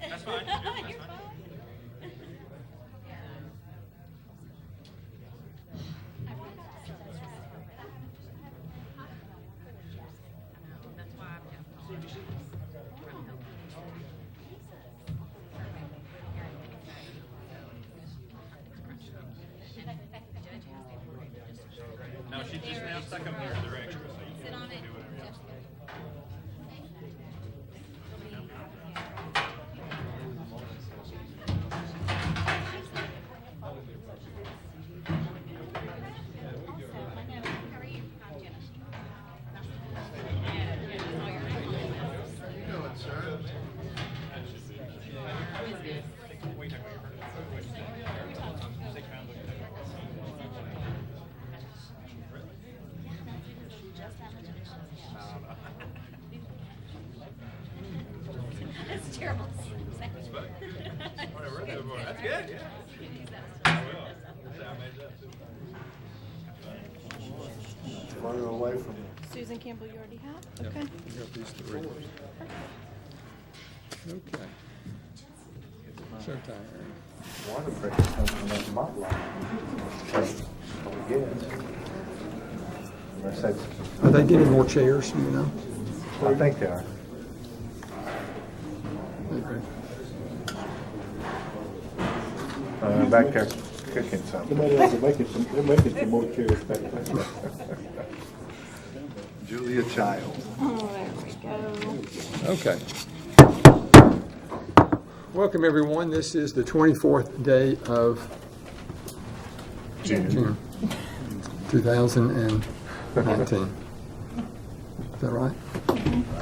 That's fine. No, she just now stuck them here. They're extra, so you can do whatever else. That's terrible. Whatever, that's good, yeah. I will. I made that too. Farther away from you. Susan Campbell, you already have? Yep, Okay. we got these three. Okay. So tired. One of the comes from that mop line. Are they getting more chairs, you know? I think they are. Okay. Back there cooking something. Somebody else is making some, they're making some more chairs back there. Julia Child. Oh, there we go. Okay. Welcome, everyone. This is the 24th day of June 2019. Is that right?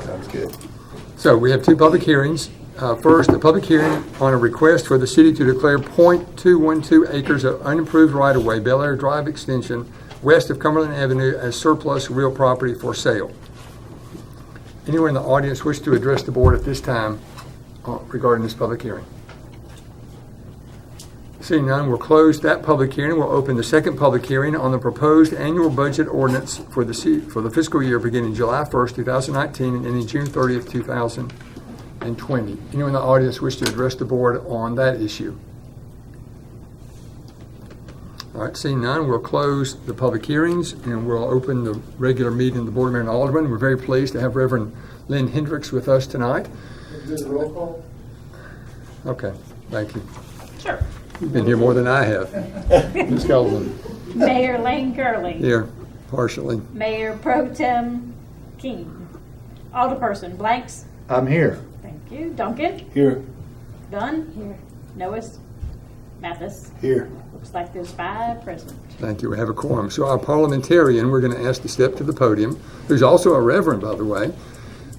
Sounds good. So we have two public hearings. First, a public hearing on a request for the city to declare .212 acres of unimproved right-of-way, Bel Air Drive extension, west of Cumberland Avenue as surplus real property for sale. Anyone in the audience wish to address the board at this time regarding this public hearing? Seeing none, we'll close that public hearing. We'll open the second public hearing on the proposed annual budget ordinance for the fiscal year beginning July 1st, 2019 and ending June 30th, 2020. Anyone in the audience wish to address the board on that issue? All right, seeing none, we'll close the public hearings and we'll open the regular meeting of the Board of Mayor and Aldermen. We're very pleased to have Reverend Lynn Hendricks with us tonight. Roll call? Okay, thank you. Sure. You've been here more than I have. Ms. Goldman. Mayor Lane Curley. Here, partially. Mayor Pro Tem King. Alderperson Blanks. I'm here. Thank you. Duncan. Here. Dunn. Here. Noes. Mathis. Here. Looks like there's 5 present. Thank you. We have a quorum. So our parliamentarian, we're going to ask to step to the podium, who's also a reverend, by the way,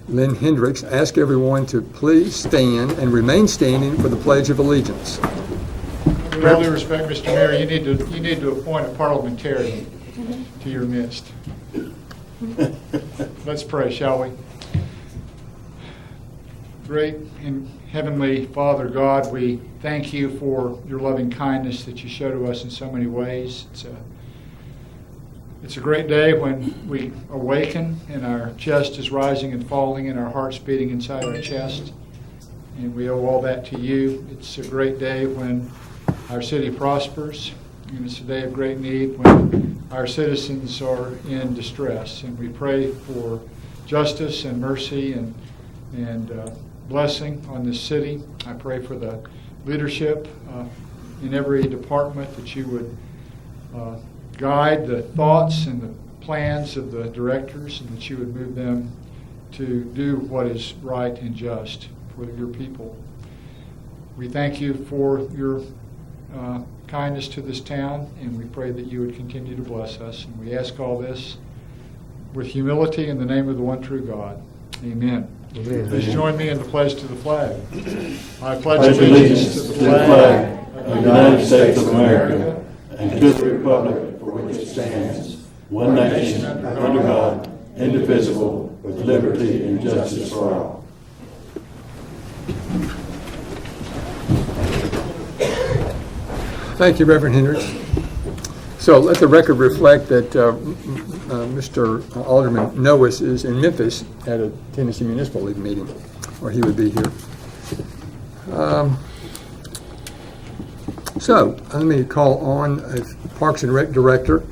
Lynn Hendricks. Ask everyone to please stand and remain standing for the Pledge of Allegiance. With all due respect, Mr. Mayor, you need to appoint a parliamentarian to your midst. Let's pray, shall we? Great and Heavenly Father God, we thank you for your loving kindness that you show to us in so many ways. It's a great day when we awaken and our chest is rising and falling and our heart's beating inside our chest. And we owe all that to you. It's a great day when our city prospers. And it's a day of great need when our citizens are in distress. And we pray for justice and mercy and blessing on this city. I pray for the leadership in every department that you would guide the thoughts and the plans of the directors and that you would move them to do what is right and just for your people. We thank you for your kindness to this town, and we pray that you would continue to bless us. And we ask all this with humility in the name of the one true God. Amen. Amen. Please join me in the pledge to the flag. I pledge allegiance to the flag of the United States of America and to the republic for which it stands, one nation, under God, indivisible, with liberty and justice for all. Thank you, Reverend Hendricks. So let the record reflect that Mr. Alderman Noes is in Memphis at a Tennessee Municipal League meeting, or he would be here. So let me call on Parks and Rec Director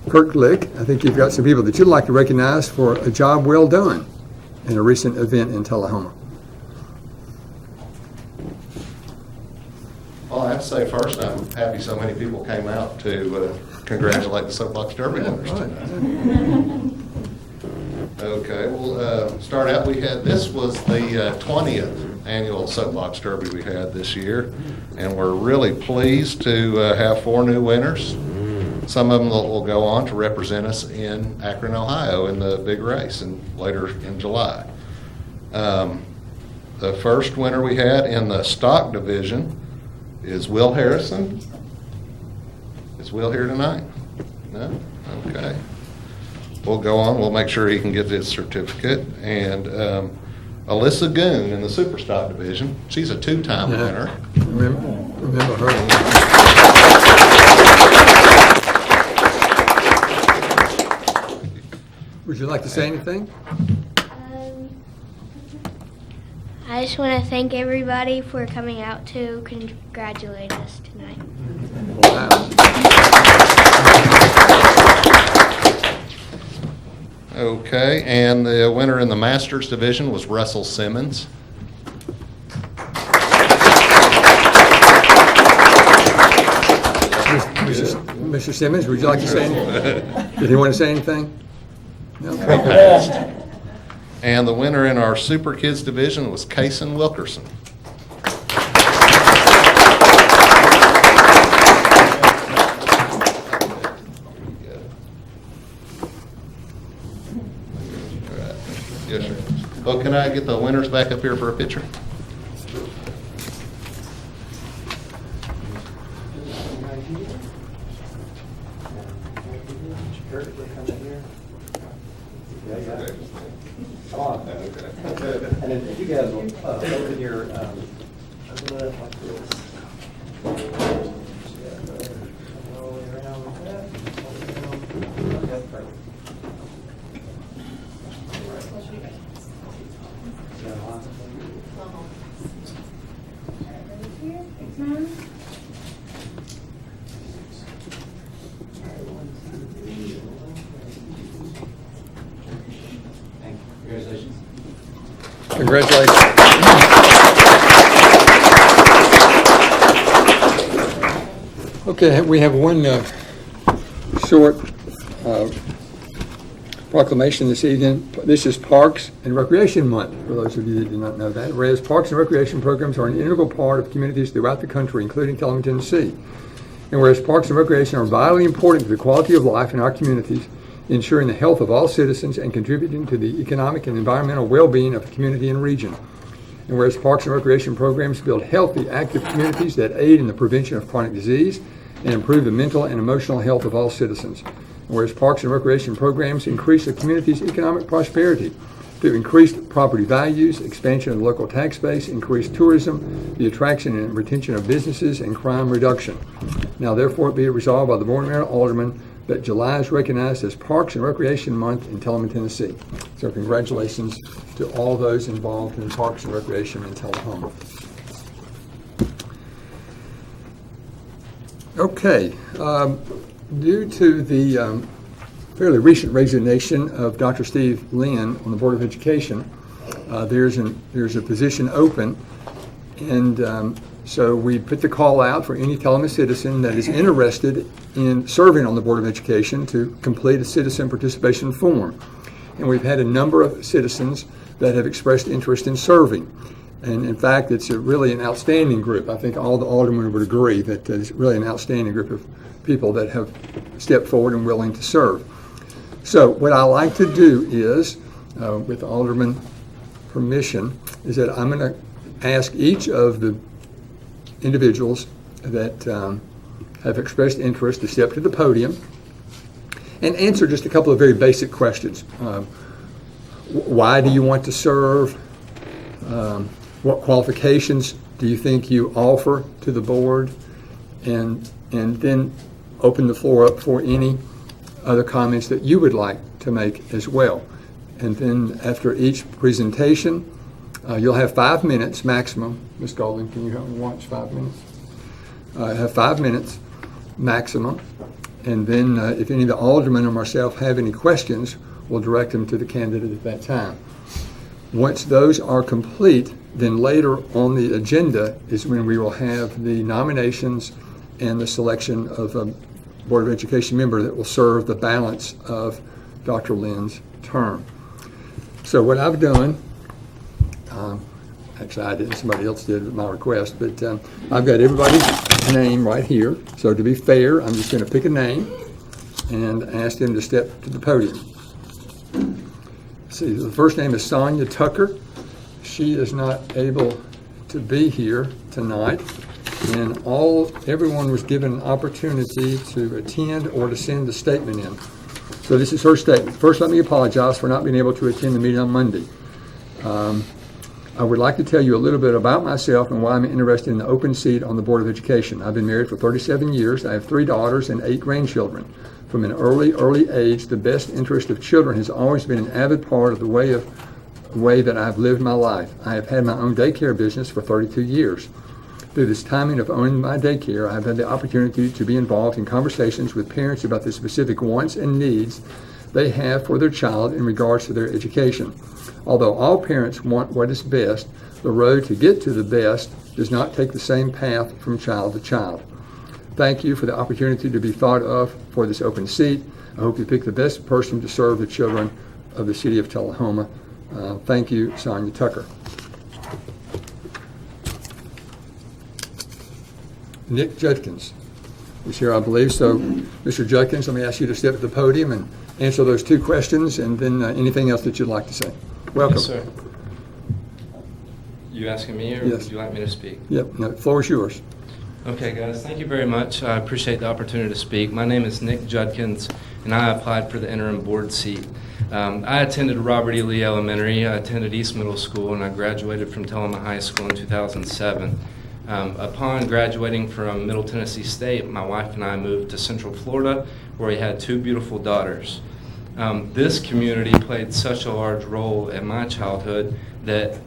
Kurt Glick. I think you've got some people that you'd like to recognize for a job well done in a recent event in Tullahoma. Well, I have to say first, I'm happy so many people came out to congratulate the Soapbox Derby winners tonight. Okay, we'll start out. This was the 20th annual Soapbox Derby we had this year, and we're really pleased to have 4 new winners. Some of them will go on to represent us in Akron, Ohio in the big race and later in July. The first winner we had in the stock division is Will Harrison. Is Will here tonight? No? Okay. We'll go on. We'll make sure he can get his certificate. And Alyssa Goon in the super stock division. She's a 2-time winner. Remember her. Would you like to say anything? I just want to thank everybody for coming out to congratulate us tonight. Wow. Okay, and the winner in the Masters division was Russell Simmons. Mr. Simmons, would you like to say anything? Did he want to say anything? No. And the winner in our Super Kids division was Kason Wilkerson. Yes, sir. Well, can I get the winners back up here for a picture? And then if you guys will open your envelope like this. All the way around like that. Yep, perfect. Congratulations. Congratulations. Okay, we have one short proclamation this evening. This is Parks and Recreation Month, for those of you that do not know that. Whereas Parks and Recreation programs are an integral part of communities throughout the country, including Tullahoma, Tennessee. And whereas Parks and Recreation are vitally important to the quality of life in our communities, ensuring the health of all citizens and contributing to the economic and environmental well-being of the community and region. And whereas Parks and Recreation programs build healthy, active communities that aid in the prevention of chronic disease and improve the mental and emotional health of all citizens. And whereas Parks and Recreation programs increase the community's economic prosperity through increased property values, expansion of the local tax base, increased tourism, the attraction and retention of businesses, and crime reduction. Now therefore be it resolved by the Board of Mayor and Aldermen that July is recognized as Parks and Recreation Month in Tullahoma, Tennessee. So congratulations to all those involved in Parks and Recreation in Tullahoma. Okay, due to the fairly recent resignation of Dr. Steve Lynn on the Board of Education, there's a position open, and so we put the call out for any Tullahoma citizen that is interested in serving on the Board of Education to complete a citizen participation form. And we've had a number of citizens that have expressed interest in serving. And in fact, it's really an outstanding group. I think all the aldermen would agree that it's really an outstanding group of people that have stepped forward and willing to serve. So what I like to do is, with alderman permission, is that I'm going to ask each of the individuals that have expressed interest to step to the podium and answer just a couple of very basic questions. Why do you want to serve? What qualifications do you think you offer to the board? And then open the floor up for any other comments that you would like to make as well. And then after each presentation, you'll have 5 minutes maximum. Ms. Golding, can you help me watch 5 minutes? Have 5 minutes maximum. And then if any of the aldermen or myself have any questions, we'll direct them to the candidate at that time. Once those are complete, then later on the agenda is when we will have the nominations and the selection of a Board of Education member that will serve the balance of Dr. Lynn's term. So what I've done, actually I didn't, somebody else did at my request, but I've got everybody's name right here. So to be fair, I'm just going to pick a name and ask them to step to the podium. See, the first name is Sonia Tucker. She is not able to be here tonight, and everyone was given an opportunity to attend or to send a statement in. So this is her statement. First, let me apologize for not being able to attend the meeting on Monday. I would like to tell you a little bit about myself and why I'm interested in the open seat on the Board of Education. I've been married for 37 years. I have 3 daughters and 8 grandchildren. From an early age, the best interest of children has always been an avid part of the way that I've lived my life. I have had my own daycare business for 32 years. Through this timing of owning my daycare, I have had the opportunity to be involved in conversations with parents about the specific wants and needs they have for their child in regards to their education. Although all parents want what is best, the road to get to the best does not take the same path from child to child. Thank you for the opportunity to be thought of for this open seat. I hope you pick the best person to serve the children of the city of Tullahoma. Thank you, Sonia Tucker. Nick Judkins is here, I believe. So, Mr. Judkins, let me ask you to step to the podium and answer those 2 questions, and then anything else that you'd like to say. Welcome. Yes, sir. You asking me, or Yes. would you like me to speak? Yep, no, the floor is yours. Okay, guys, thank you very much. I appreciate the opportunity to speak. My name is Nick Judkins, and I applied for the interim board seat. I attended Robert E. Lee Elementary, I attended East Middle School, and I graduated from Tullahoma High School in 2007. Upon graduating from Middle Tennessee State, my wife and I moved to Central Florida, where we had 2 beautiful daughters. This community played such a large role in my childhood that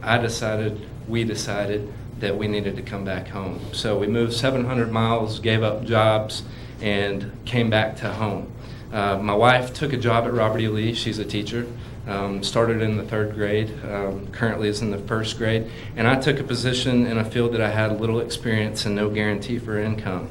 we decided that we needed to come back home. So we moved 700 miles, gave up jobs, and came back to home. My wife took a job at Robert E. Lee. She's a teacher. Started in the 3rd grade, currently is in the 1st grade, and I took a position in a field that I had little experience and no guarantee for income.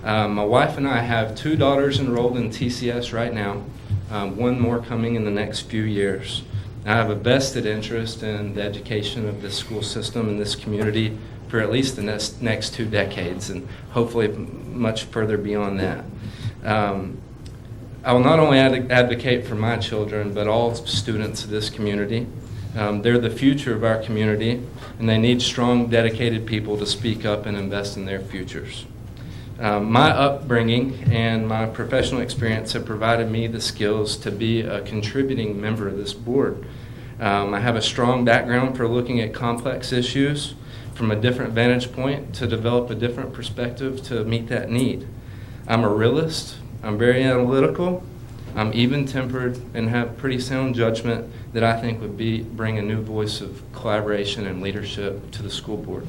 My wife and I have 2 daughters enrolled in TCS right now, 1 more coming in the next few years. I have a vested interest in the education of this school system and this community for at least the next 2 decades, and hopefully much further beyond that. I will not only advocate for my children, but all students of this community. They're the future of our community, and they need strong, dedicated people to speak up and invest in their futures. My upbringing and my professional experience have provided me the skills to be a contributing member of this board. I have a strong background for looking at complex issues from a different vantage point to develop a different perspective to meet that need. I'm a realist. I'm very analytical. I'm even-tempered and have pretty sound judgment that I think would bring a new voice of collaboration and leadership to the school board.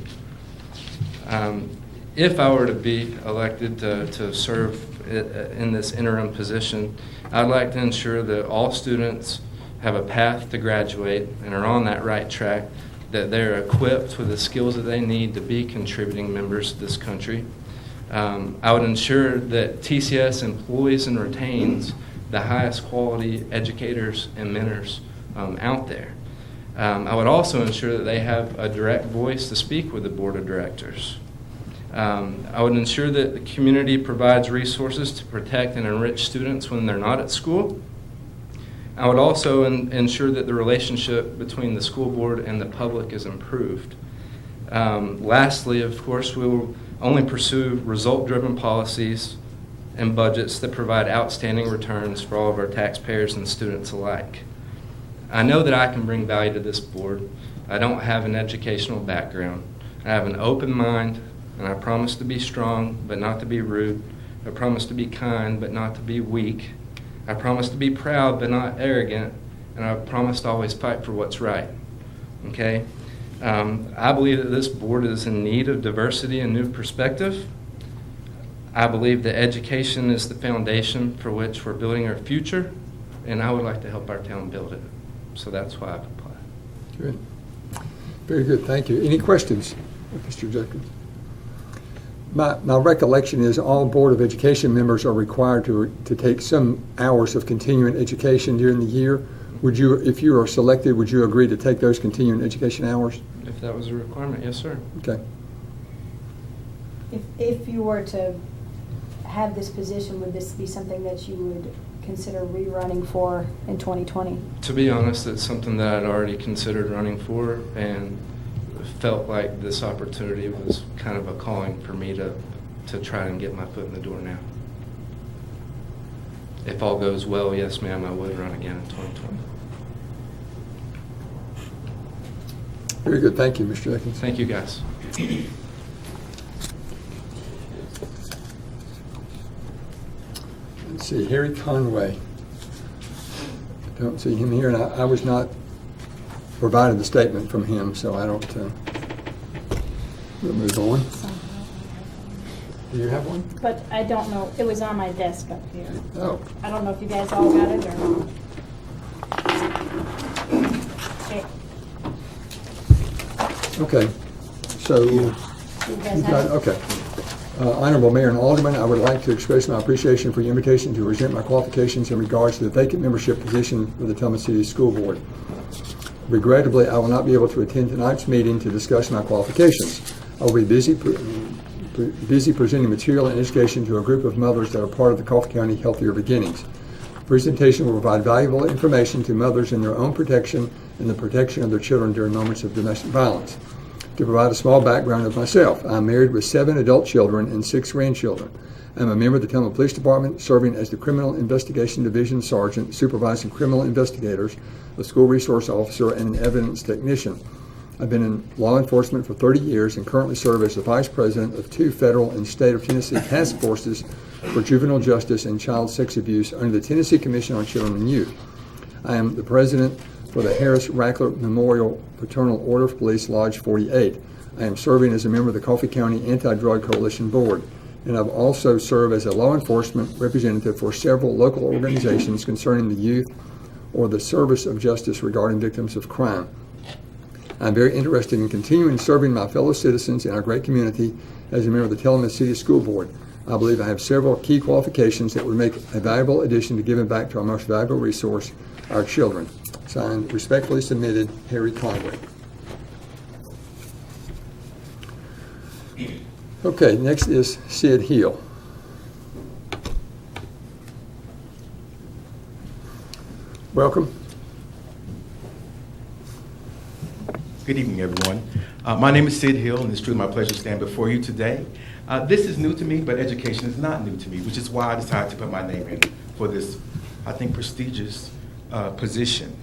If I were to be elected to serve in this interim position, I'd like to ensure that all students have a path to graduate and are on that right track, that they're equipped with the skills that they need to be contributing members of this country. I would ensure that TCS employs and retains the highest quality educators and mentors out there. I would also ensure that they have a direct voice to speak with the board of directors. I would ensure that the community provides resources to protect and enrich students when they're not at school. I would also ensure that the relationship between the school board and the public is improved. Lastly, of course, we will only pursue result-driven policies and budgets that provide outstanding returns for all of our taxpayers and students alike. I know that I can bring value to this board. I don't have an educational background. I have an open mind, and I promise to be strong, but not to be rude, I promise to be kind but not to be weak. I promise to be proud but not arrogant. And I promise to always fight for what's right. Okay? I believe that this board is in need of diversity and new perspective. I believe that education is the foundation for which we're building our future, and I would like to help our town build it. So that's why I've applied. Good. Very good, thank you. Any questions, Mr. Judkins? My recollection is all Board of Education members are required to take some hours of continuing education during the year. Would you, if you are selected, would you agree to take those continuing education hours? If that was a requirement, yes, sir. Okay. If you were to have this position, would this be something that you would consider rerunning for in 2020? To be honest, it's something that I'd already considered running for and felt like this opportunity was kind of a calling for me to try and get my foot in the door now. If all goes well, yes, ma'am, I would run again in 2020. Very good, thank you, Mr. Judkins. Thank you, guys. Let's see, Harry Conway. Don't see him here, and I was not provided the statement from him, so I don't, we'll move on. Do you have one? But I don't know, it was on my desk up here. Oh. I don't know if you guys all got it or not. Okay. Okay, so, You guys have it? okay. Honorable Mayor and Alderman, I would like to express my appreciation for your invitation to present my qualifications in regards to the vacant membership position for the Tillman City School Board. Regrettably, I will not be able to attend tonight's meeting to discuss my qualifications. I will be busy presenting material and education to a group of mothers that are part of the Coffee County Healthier Beginnings. The presentation will provide valuable information to mothers in their own protection and the protection of their children during moments of domestic violence. To provide a small background of myself, I'm married with 7 adult children and 6 grandchildren. I'm a member of the Tillman Police Department, serving as the Criminal Investigation Division Sergeant, supervising criminal investigators, a school resource officer, and an evidence technician. I've been in law enforcement for 30 years and currently serve as the Vice President of 2 federal and state of Tennessee task forces for juvenile justice and child sex abuse under the Tennessee Commission on Children and Youth. I am the President for the Harris Rackler Memorial Fraternal Order of Police Lodge 48. I am serving as a member of the Coffee County Anti-Drug Coalition Board, and I've also served as a law enforcement representative for several local organizations concerning the youth or the service of justice regarding victims of crime. I'm very interested in continuing serving my fellow citizens in our great community as a member of the Tillman City School Board. I believe I have several key qualifications that would make a valuable addition to giving back to our most valuable resource, our children. Signed, respectfully submitted, Harry Conway. Okay, next is Sid Hill. Welcome. Good evening, everyone. My name is Sid Hill, and it's truly my pleasure to stand before you today. This is new to me, but education is not new to me, which is why I decided to put my name in for this, I think, prestigious position.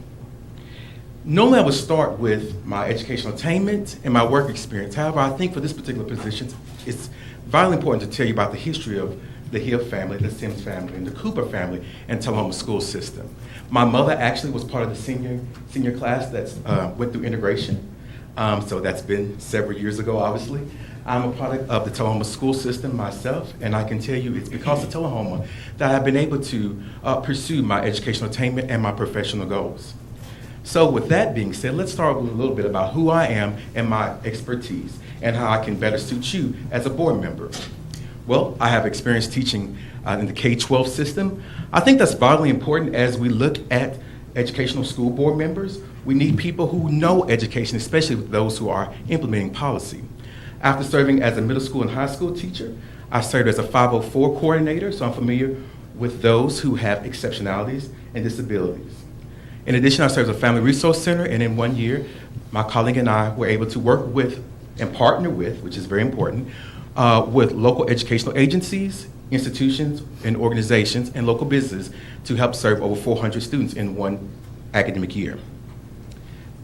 Normally, I would start with my educational attainment and my work experience. However, I think for this particular position, it's vitally important to tell you about the history of the Hill family, the Sims family, and the Cooper family, and Tullahoma school system. My mother actually was part of the senior class that went through integration. So that's been several years ago, obviously. I'm a product of the Tullahoma school system myself, and I can tell you it's because of Tullahoma that I've been able to pursue my educational attainment and my professional goals. So with that being said, let's start with a little bit about who I am and my expertise and how I can better suit you as a board member. Well, I have experience teaching in the K-12 system. I think that's vitally important as we look at educational school board members. We need people who know education, especially those who are implementing policy. After serving as a middle school and high school teacher, I served as a 504 coordinator, so I'm familiar with those who have exceptionalities and disabilities. In addition, I served as a family resource center, and in 1 year, my colleague and I were able to work with and partner with, which is very important, with local educational agencies, institutions, and organizations, and local businesses to help serve over 400 students in 1 academic year.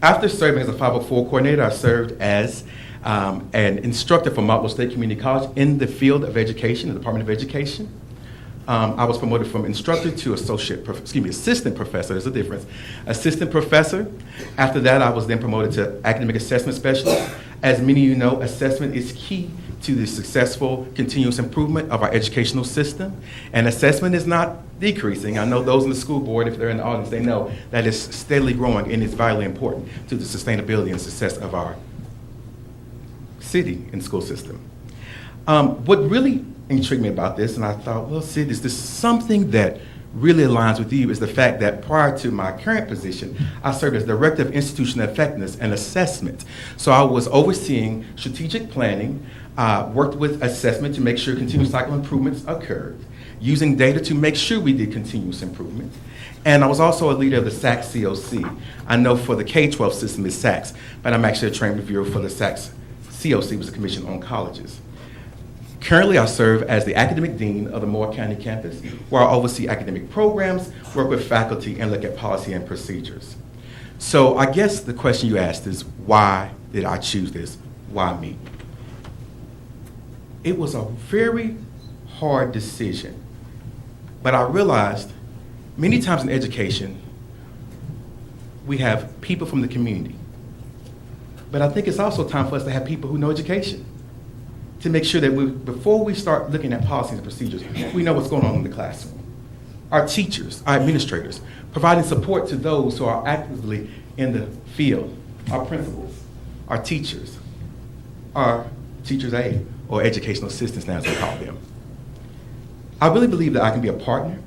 After serving as a 504 coordinator, I served as an instructor for Martlow State Community College in the field of education, the Department of Education. I was promoted from instructor to assistant professor. There's a difference. Assistant professor. After that, I was then promoted to academic assessment specialist. As many of you know, assessment is key to the successful continuous improvement of our educational system. And assessment is not decreasing. I know those in the school board, if they're in the audience, they know that it's steadily growing and it's vitally important to the sustainability and success of our city and school system. What really intrigued me about this, and I thought, well, Sid, is this something that really aligns with you, is the fact that prior to my current position, I served as Director of Institutional Effectiveness and Assessment. So I was overseeing strategic planning, worked with assessment to make sure continuous cycle improvements occurred, using data to make sure we did continuous improvement. And I was also a leader of the SACS COC. I know for the K-12 system is SACS, but I'm actually a trained reviewer for the SACS COC, which is the Commission on Colleges. Currently, I serve as the Academic Dean of the Moore County campus, where I oversee academic programs, work with faculty, and look at policy and procedures. So I guess the question you asked is, why did I choose this? Why me? It was a very hard decision, but I realized many times in education, we have people from the community. But I think it's also time for us to have people who know education, to make sure that before we start looking at policies and procedures, we know what's going on in the classroom. Our teachers, our administrators, providing support to those who are actively in the field, our principals, our teachers, our teachers' aide, or educational assistants now as we call them. I really believe that I can be a partner.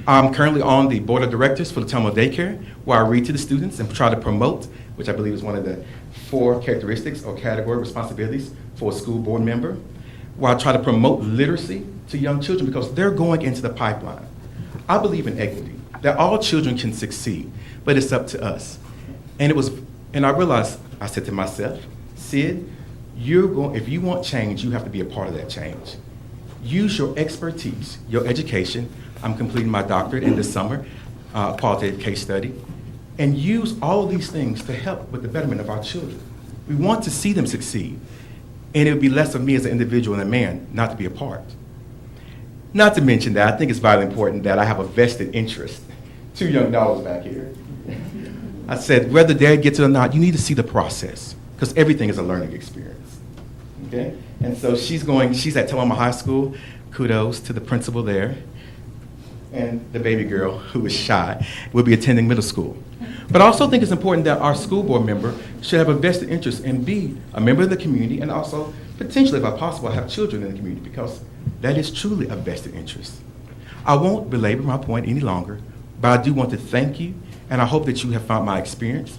I'm currently on the board of directors for the Talmud Daycare, where I read to the students and try to promote, which I believe is one of the 4 characteristics or category responsibilities for a school board member, where I try to promote literacy to young children because they're going into the pipeline. I believe in equity, that all children can succeed, but it's up to us. And I realized, I said to myself, Sid, if you want change, you have to be a part of that change. Use your expertise, your education. I'm completing my doctorate in this summer, qualitative case study, and use all of these things to help with the betterment of our children. We want to see them succeed, and it would be less of me as an individual and a man not to be a part. Not to mention that I think it's vitally important that I have a vested interest. 2 young daughters back here. I said, whether Dad gets it or not, you need to see the process, because everything is a learning experience. Okay? And so she's at Tullahoma High School. Kudos to the principal there. And the baby girl, who is shy, will be attending middle school. But I also think it's important that our school board member should have a vested interest and be a member of the community, and also potentially, if possible, have children in the community, because that is truly a vested interest. I won't belabor my point any longer, but I do want to thank you, and I hope that you have found my experience,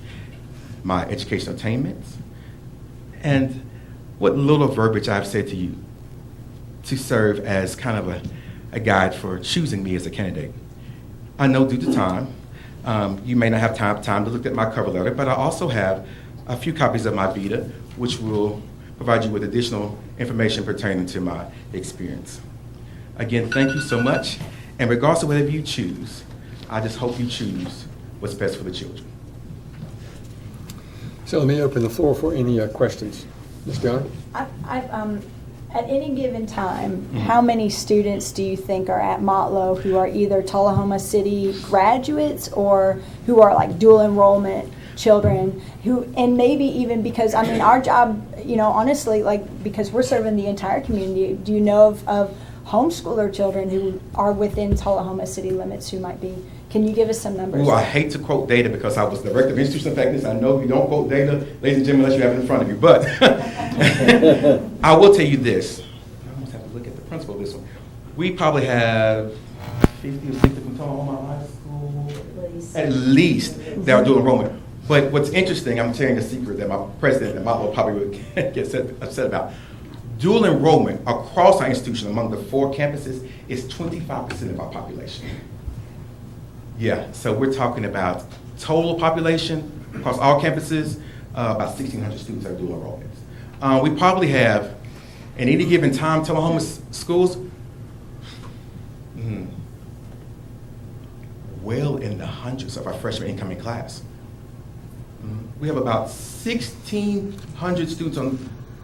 my educational attainments, and what little verbiage I've said to you to serve as kind of a guide for choosing me as a candidate. I know due to time, you may not have time to look at my cover letter, but I also have a few copies of my Vita, which will provide you with additional information pertaining to my experience. Again, thank you so much, and regardless of whatever you choose, I just hope you choose what's best for the children. So let me open the floor for any questions. Ms. John? At any given time, how many students do you think are at Motlow who are either Tullahoma City graduates or who are like dual enrollment children and maybe even because, I mean, our job, honestly, because we're serving the entire community, do you know of homeschooler children who are within Tullahoma City limits who might be? Can you give us some numbers? Ooh, I hate to quote data because I was director of institutional effectiveness. I know you don't quote data, ladies and gentlemen, unless you have it in front of you. But I will tell you this. I almost have to look at the principal of this one. We probably have 50 or 60 from Tullahoma High School. At least that are dual enrollment. But what's interesting, I'm sharing a secret that my president and Motlow probably would get upset about. Dual enrollment across our institution among the 4 campuses is 25% of our population. Yeah, so we're talking about total population across all campuses, about 1,600 students are dual enrollments. We probably have, at any given time, Tullahoma schools, well in the hundreds of our freshman incoming class. We have about 1,600 students on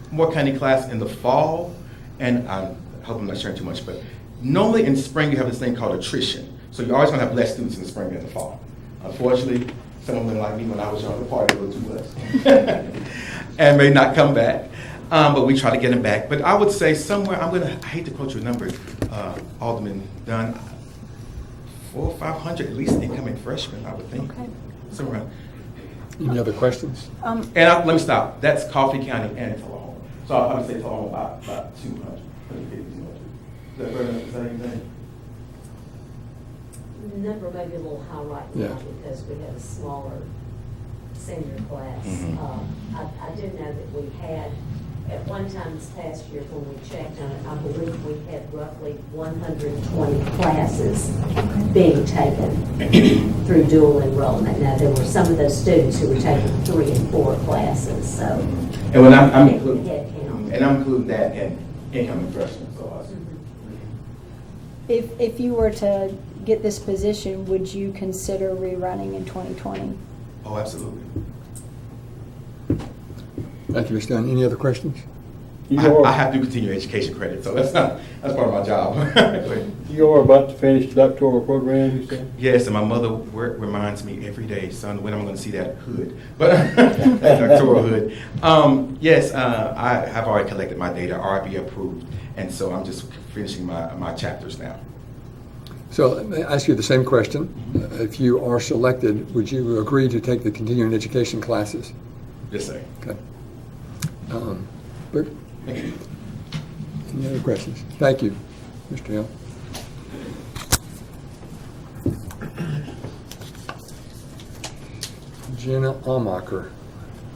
Moore County class in the fall, and I hope I'm not sharing too much, but Normally in spring, you have this thing called attrition. So you're always going to have less students in the spring than in the fall. Unfortunately, some of them like me when I was younger, party a little too much and may not come back. But we try to get them back. But I would say somewhere, I hate to quote you a number, Alderman Dunn, 400 or 500 at least incoming freshmen, I would think. Okay. Somewhere. Any other questions? Let me stop. That's Coffee County and Tullahoma. So I would say Tullahoma about 200. Is that fair enough to say anything? The number may be a little high right now because we have a smaller senior class. I do know that we had, at one time this past year when we checked on it, I believe we had roughly 120 classes being taken through dual enrollment. Now, there were some of those students who were taking 3 and 4 classes, so. And when I'm including, head count. and I'm including that in incoming freshmen, so If you were to get this position, would you consider rerunning in 2020? Oh, absolutely. Thank you, Mr. Dunn. Any other questions? I have to continue education credit, so that's part of my job. You're about to finish the doctoral program, you said? Yes, and my mother reminds me every day, son, when I'm going to see that hood, but that doctoral hood. Yes, I have already collected my data, RB approved, and so I'm just finishing my chapters now. So let me ask you the same question. If you are selected, would you agree to take the continuing education classes? Yes, sir. Okay. Luke? Any other questions? Thank you, Mr. Hill. Jenna Almacher.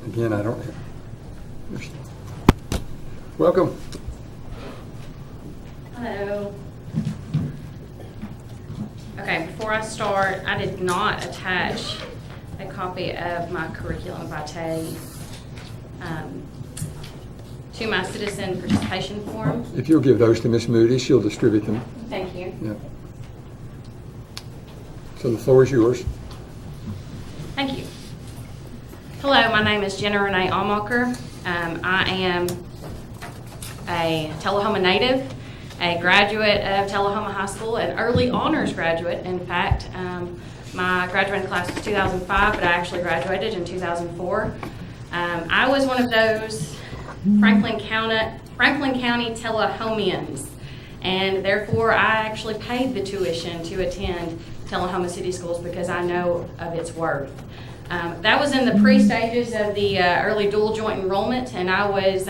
Again, I don't have. Welcome. Hello. Okay, before I start, I did not attach a copy of my curriculum vitae to my citizen participation form. If you'll give those to Ms. Moody, she'll distribute them. Thank you. Yeah. So the floor is yours. Thank you. Hello, my name is Jenna Renee Almacher. I am a Tullahoma native, a graduate of Tullahoma High School, an early honors graduate. In fact, my graduating class was 2005, but I actually graduated in 2004. I was one of those Franklin County Tullahomians, and therefore I actually paid the tuition to attend Tullahoma City Schools because I know of its worth. That was in the pre-stages of the early dual joint enrollment, and I was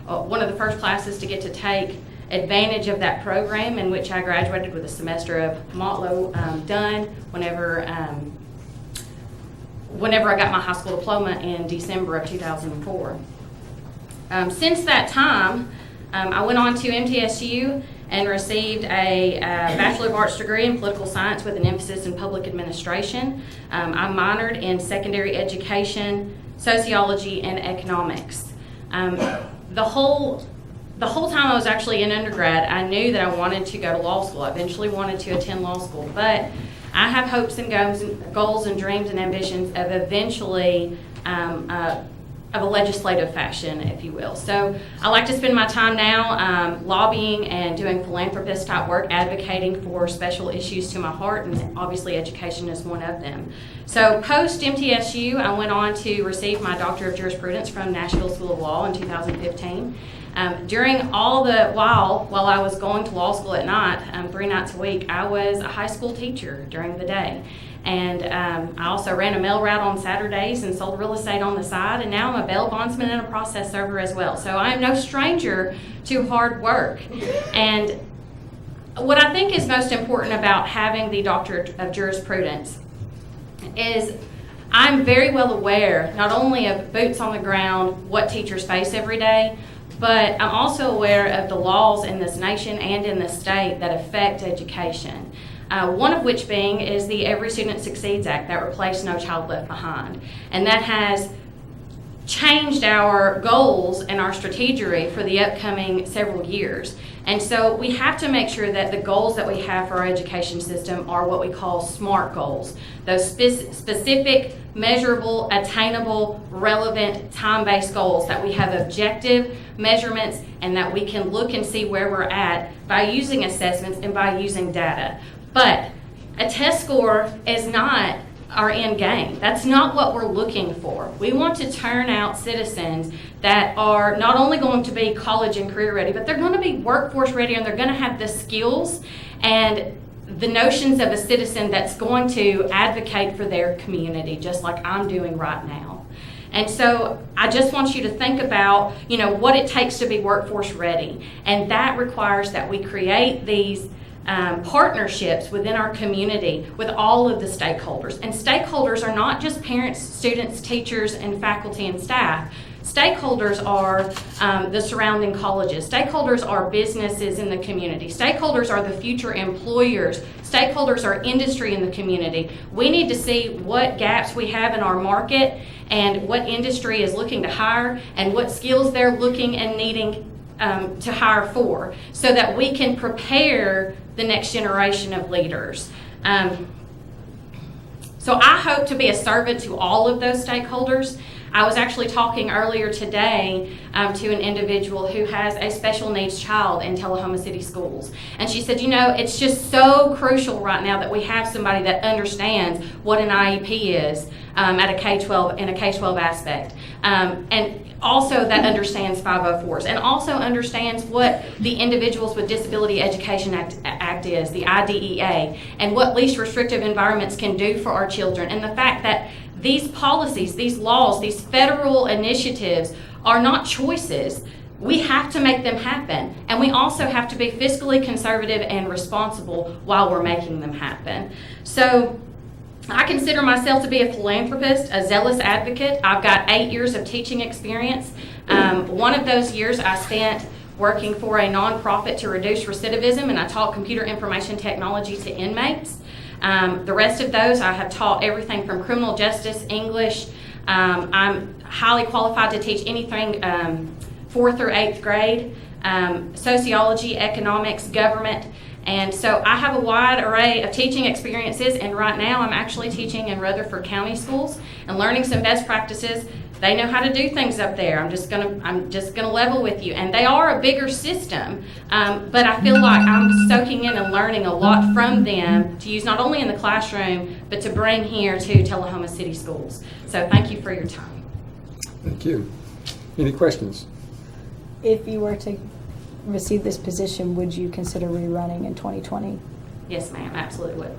one of the first classes to get to take advantage of that program, in which I graduated with a semester of Motlow done whenever I got my high school diploma in December of 2004. Since that time, I went on to MTSU and received a Bachelor of Arts degree in political science with an emphasis in public administration. I minored in secondary education, sociology, and economics. The whole time I was actually in undergrad, I knew that I wanted to go to law school. I eventually wanted to attend law school, but I have hopes and goals and dreams and ambitions of eventually of a legislative fashion, if you will. So I like to spend my time now lobbying and doing philanthropist type work, advocating for special issues to my heart, and obviously education is one of them. So post MTSU, I went on to receive my Doctor of Jurisprudence from Nashville School of Law in 2015. During all the while I was going to law school at night, 3 nights a week, I was a high school teacher during the day. And I also ran a mail route on Saturdays and sold real estate on the side. And now I'm a bail bondsman and a process server as well. So I'm no stranger to hard work. And what I think is most important about having the Doctor of Jurisprudence is I'm very well aware not only of boots on the ground, what teachers face every day, but I'm also aware of the laws in this nation and in this state that affect education. One of which being is the Every Student Succeeds Act that replaced No Child Left Behind. And that has changed our goals and our strategy for the upcoming several years. And so we have to make sure that the goals that we have for our education system are what we call SMART goals. Those specific, measurable, attainable, relevant, time-based goals that we have objective measurements and that we can look and see where we're at by using assessments and by using data. But a test score is not our end game. That's not what we're looking for. We want to turn out citizens that are not only going to be college and career ready, but they're going to be workforce ready, and they're going to have the skills and the notions of a citizen that's going to advocate for their community, just like I'm doing right now. And so I just want you to think about, what it takes to be workforce ready. And that requires that we create these partnerships within our community with all of the stakeholders. And stakeholders are not just parents, students, teachers, and faculty and staff. Stakeholders are the surrounding colleges. Stakeholders are businesses in the community. Stakeholders are the future employers. Stakeholders are industry in the community. We need to see what gaps we have in our market and what industry is looking to hire and what skills they're looking and needing to hire for, so that we can prepare the next generation of leaders. So I hope to be a servant to all of those stakeholders. I was actually talking earlier today to an individual who has a special needs child in Tullahoma City schools. And she said, it's just so crucial right now that we have somebody that understands what an IEP is at a K-12 in a K-12 aspect. And also that understands 504s and also understands what the Individuals with Disability Education Act is, the IDEA, and what least restrictive environments can do for our children. And the fact that these policies, these laws, these federal initiatives are not choices. We have to make them happen. And we also have to be fiscally conservative and responsible while we're making them happen. So I consider myself to be a philanthropist, a zealous advocate. I've got 8 years of teaching experience. One of those years I spent working for a nonprofit to reduce recidivism, and I taught computer information technology to inmates. The rest of those I have taught everything from criminal justice, English. I'm highly qualified to teach anything 4th through 8th grade, sociology, economics, government. And so I have a wide array of teaching experiences, and right now I'm actually teaching in Rutherford County schools and learning some best practices. They know how to do things up there. I'm just gonna level with you. And they are a bigger system, but I feel like I'm soaking in and learning a lot from them to use not only in the classroom, but to bring here to Tullahoma City schools. So thank you for your time. Thank you. Any questions? If you were to receive this position, would you consider rerunning in 2020? Yes, ma'am, absolutely would.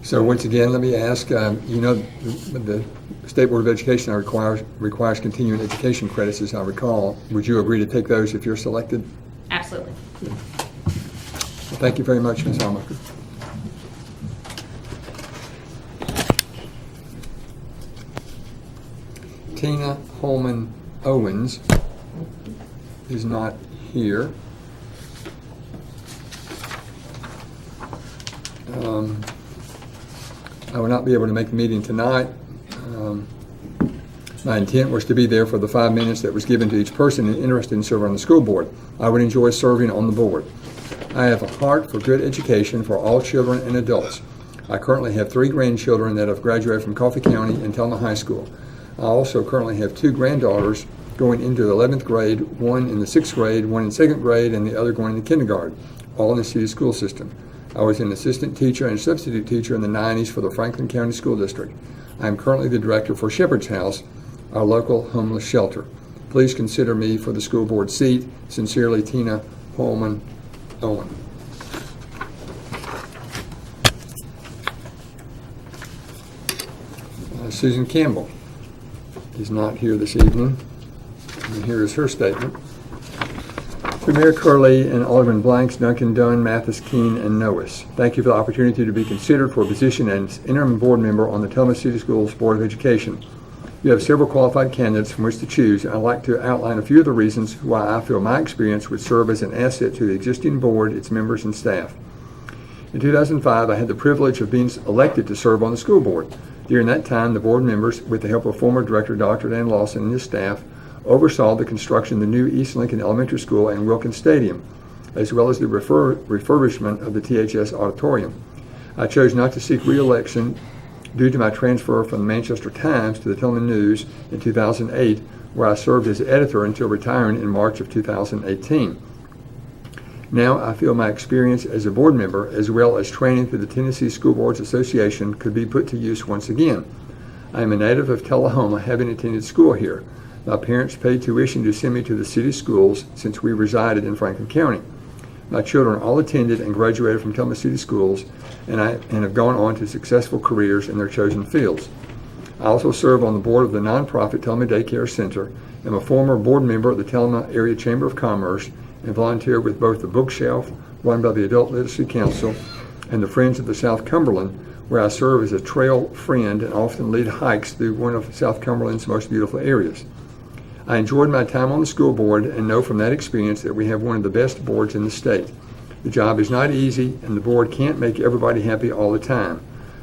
So once again, let me ask, the State Board of Education requires continuing education credits, as I recall. Would you agree to take those if you're selected? Absolutely. Well, thank you very much, Ms. Hallmacher. Tina Holman Owens is not here. I will not be able to make the meeting tonight. My intent was to be there for the 5 minutes that was given to each person interested in serving on the school board. I would enjoy serving on the board. I have a heart for good education for all children and adults. I currently have 3 grandchildren that have graduated from Coffee County and Thelma High School. I also currently have 2 granddaughters going into the 11th grade, one in the 6th grade, one in 2nd grade, and the other going into kindergarten, all in the city school system. I was an assistant teacher and substitute teacher in the 90s for the Franklin County School District. I am currently the director for Shepherd's House, our local homeless shelter. Please consider me for the school board seat. Sincerely, Tina Holman Owen. Susan Campbell is not here this evening. And here is her statement. To Mayor Curley and Alderman Blanks, Duncan, Dunn, Mathis, Keene, and Noes, thank you for the opportunity to be considered for a position as interim board member on the Tullahoma City Schools Board of Education. You have several qualified candidates from which to choose. I'd like to outline a few of the reasons why I feel my experience would serve as an asset to the existing board, its members, and staff. In 2005, I had the privilege of being elected to serve on the school board. During that time, the board members, with the help of former director Dr. Dan Lawson and his staff, oversaw the construction of the new East Lincoln Elementary School and Wilkins Stadium, as well as the refurbishment of the THS Auditorium. I chose not to seek re-election due to my transfer from the Manchester Times to the Tillman News in 2008, where I served as editor until retiring in March of 2018. Now I feel my experience as a board member, as well as training through the Tennessee School Boards Association, could be put to use once again. I am a native of Tullahoma, having attended school here. My parents paid tuition to send me to the city schools since we resided in Franklin County. My children all attended and graduated from Tullahoma City Schools and have gone on to successful careers in their chosen fields. I also serve on the board of the nonprofit Tullahoma Daycare Center, am a former board member of the Tullahoma Area Chamber of Commerce, and volunteer with both the Bookshelf, run by the Adult Literacy Council, and the Friends of the South Cumberland, where I serve as a trail friend and often lead hikes through one of South Cumberland's most beautiful areas. I enjoyed my time on the school board and know from that experience that we have one of the best boards in the state. The job is not easy, and the board can't make everybody happy all the time,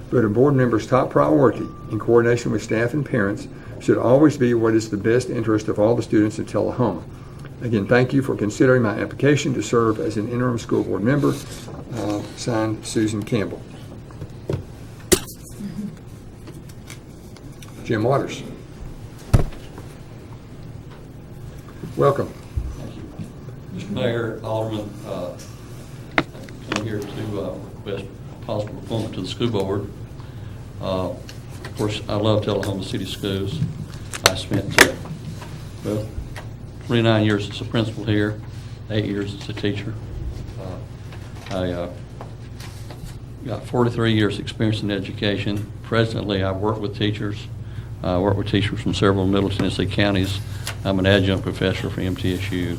but a board member's top priority, in coordination with staff and parents, should always be what is the best interest of all the students in Tullahoma. Again, thank you for considering my application to serve as an interim school board member. Signed, Susan Campbell. Jim Waters. Welcome. Thank you. Mr. Mayor, Alderman, I'm here to best possible performance to the school board. Of course, I love Tullahoma City Schools. I spent 29 years as a principal here, 8 years as a teacher. I got 43 years experience in education. Presently, I work with teachers. I work with teachers from several Middle Tennessee counties. I'm an adjunct professor for MTSU.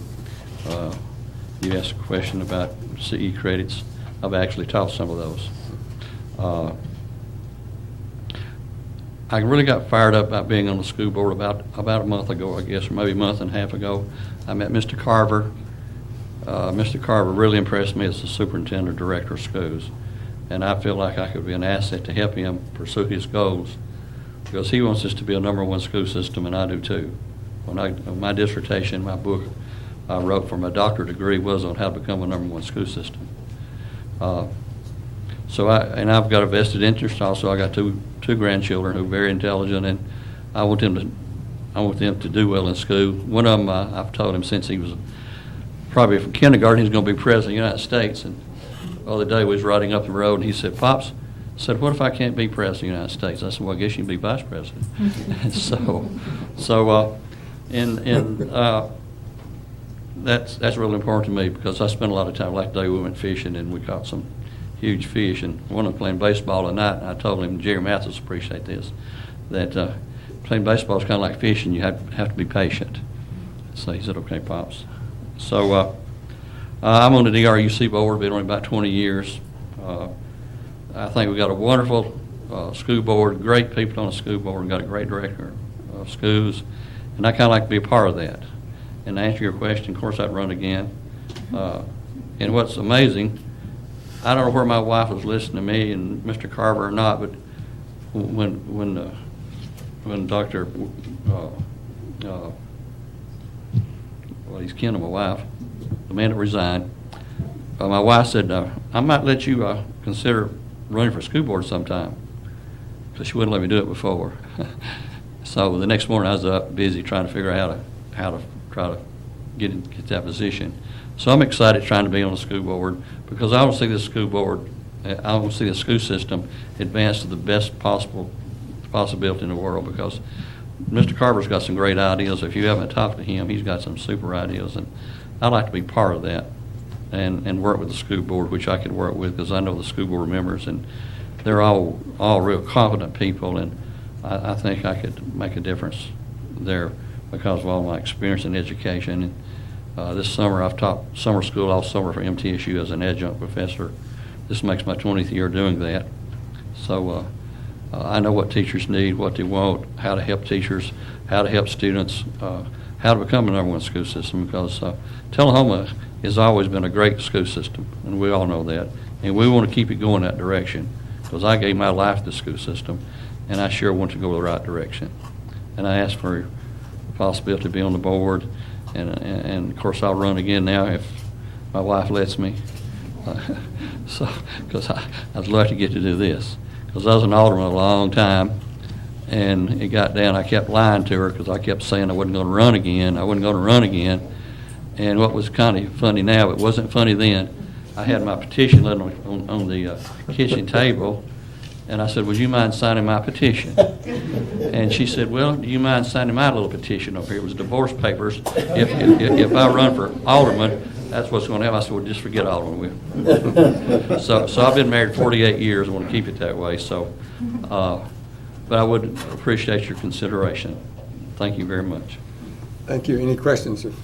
You asked a question about CE credits. I've actually taught some of those. I really got fired up about being on the school board about a month ago, I guess, or maybe a month and a half ago. I met Mr. Carver. Mr. Carver really impressed me as the superintendent director of schools, and I feel like I could be an asset to help him pursue his goals, because he wants us to be a #1 school system, and I do too. My dissertation, my book I wrote for my doctorate degree was on how to become a #1 school system. I've got a vested interest also. I got two grandchildren who are very intelligent, and I want them to do well in school. One of them, I've told him since he was probably from kindergarten, he's going to be president of the United States. And the other day we was riding up the road, and he said, "Pops," I said, "what if I can't be president of the United States?" I said, "Well, I guess you can be vice president." That's really important to me, because I spent a lot of time. Like today we went fishing and we caught some huge fish, and one of them playing baseball at night, and I told him, Jerry Mathis appreciate this, that playing baseball is kind of like fishing. You have to be patient. So he said, "Okay, Pops." So I'm on the DRUC board, been on it about 20 years. I think we got a wonderful school board, great people on the school board, and got a great director of schools, and I kind of like to be a part of that. And to answer your question, of course, I'd run again. And what's amazing, I don't know where my wife was listening to me and Mr. Carver or not, but when Dr. Well, he's kin of my wife, the man that resigned, my wife said, "I might let you consider running for school board sometime," because she wouldn't let me do it before. So the next morning I was up busy trying to figure out how to try to get that position. So I'm excited trying to be on the school board, because I want to see the school board, I want to see the school system advance to the best possibility in the world, because Mr. Carver's got some great ideas. If you haven't talked to him, he's got some super ideas, and I'd like to be part of that and work with the school board, which I could work with, because I know the school board members, and they're all real competent people, and I think I could make a difference there because of all my experience in education. And this summer I've taught summer school all summer for MTSU as an adjunct professor. This makes my 20th year doing that. So I know what teachers need, what they want, how to help teachers, how to help students, how to become a #1 school system, because Tullahoma has always been a great school system, and we all know that. And we want to keep it going that direction, because I gave my life to the school system, and I sure want to go the right direction. And I ask for possibility to be on the board. And of course, I'll run again now if my wife lets me. So, because I'd love to get to do this. Because I was an alderman a long time, and it got down, I kept lying to her because I kept saying I wasn't going to run again. I wasn't going to run again. And what was kind of funny now, it wasn't funny then, I had my petition laying on the kitchen table, and I said, would you mind signing my petition? And she said, well, do you mind signing my little petition over here? It was divorce papers. If I run for alderman, that's what's going to happen. I said, well, just forget alderman. So I've been married 48 years. I want to keep it that way. So, but I would appreciate your consideration. Thank you very much. Thank you. Any questions of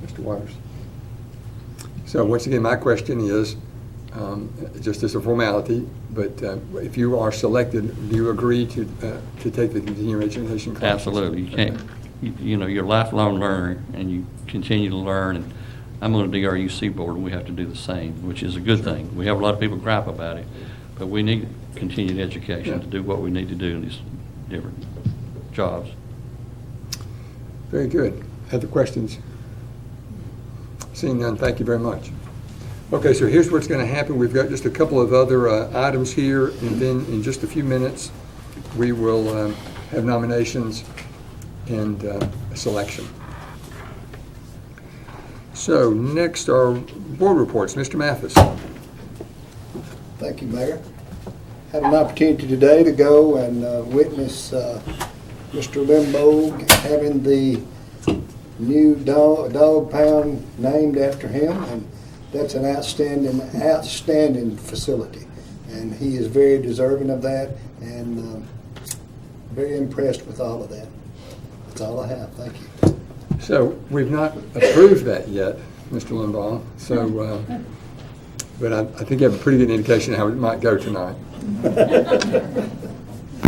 Mr. Waters? So once again, my question is, just as a formality, but if you are selected, do you agree to take the continuing education class? Absolutely. You can't, you know, you're a lifelong learner, and you continue to learn. And I'm on the DRUC board, and we have to do the same, which is a good thing. We have a lot of people gripe about it, but we need continued education to do what we need to do in these different jobs. Very good. Other questions? Seeing none, thank you very much. Okay, so here's what's going to happen. We've got just a couple of other items here, and then in just a few minutes, we will have nominations and a selection. So next are board reports. Mr. Mathis. Thank you, Mayor. Had an opportunity today to go and witness Mr. Limbo having the new dog pound named after him, and that's an outstanding facility, and he is very deserving of that, and very impressed with all of that. That's all I have. Thank you. So we've not approved that yet, Mr. Limbaugh. So, but I think you have a pretty good indication of how it might go tonight,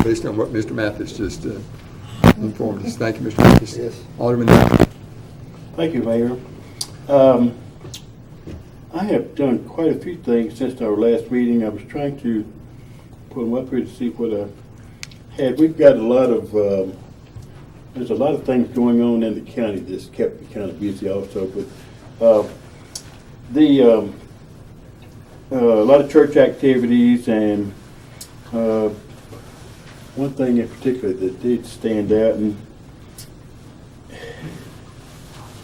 based on what Mr. Mathis just informed us. Thank you, Mr. Mathis. Yes. Alderman Knight. Thank you, Mayor. I have done quite a few things since our last meeting. I was trying to put them up here to see what I had. We've got a lot of, there's a lot of things going on in the county that's kept me kind of busy also. But a lot of church activities, and one thing in particular that did stand out, and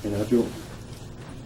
I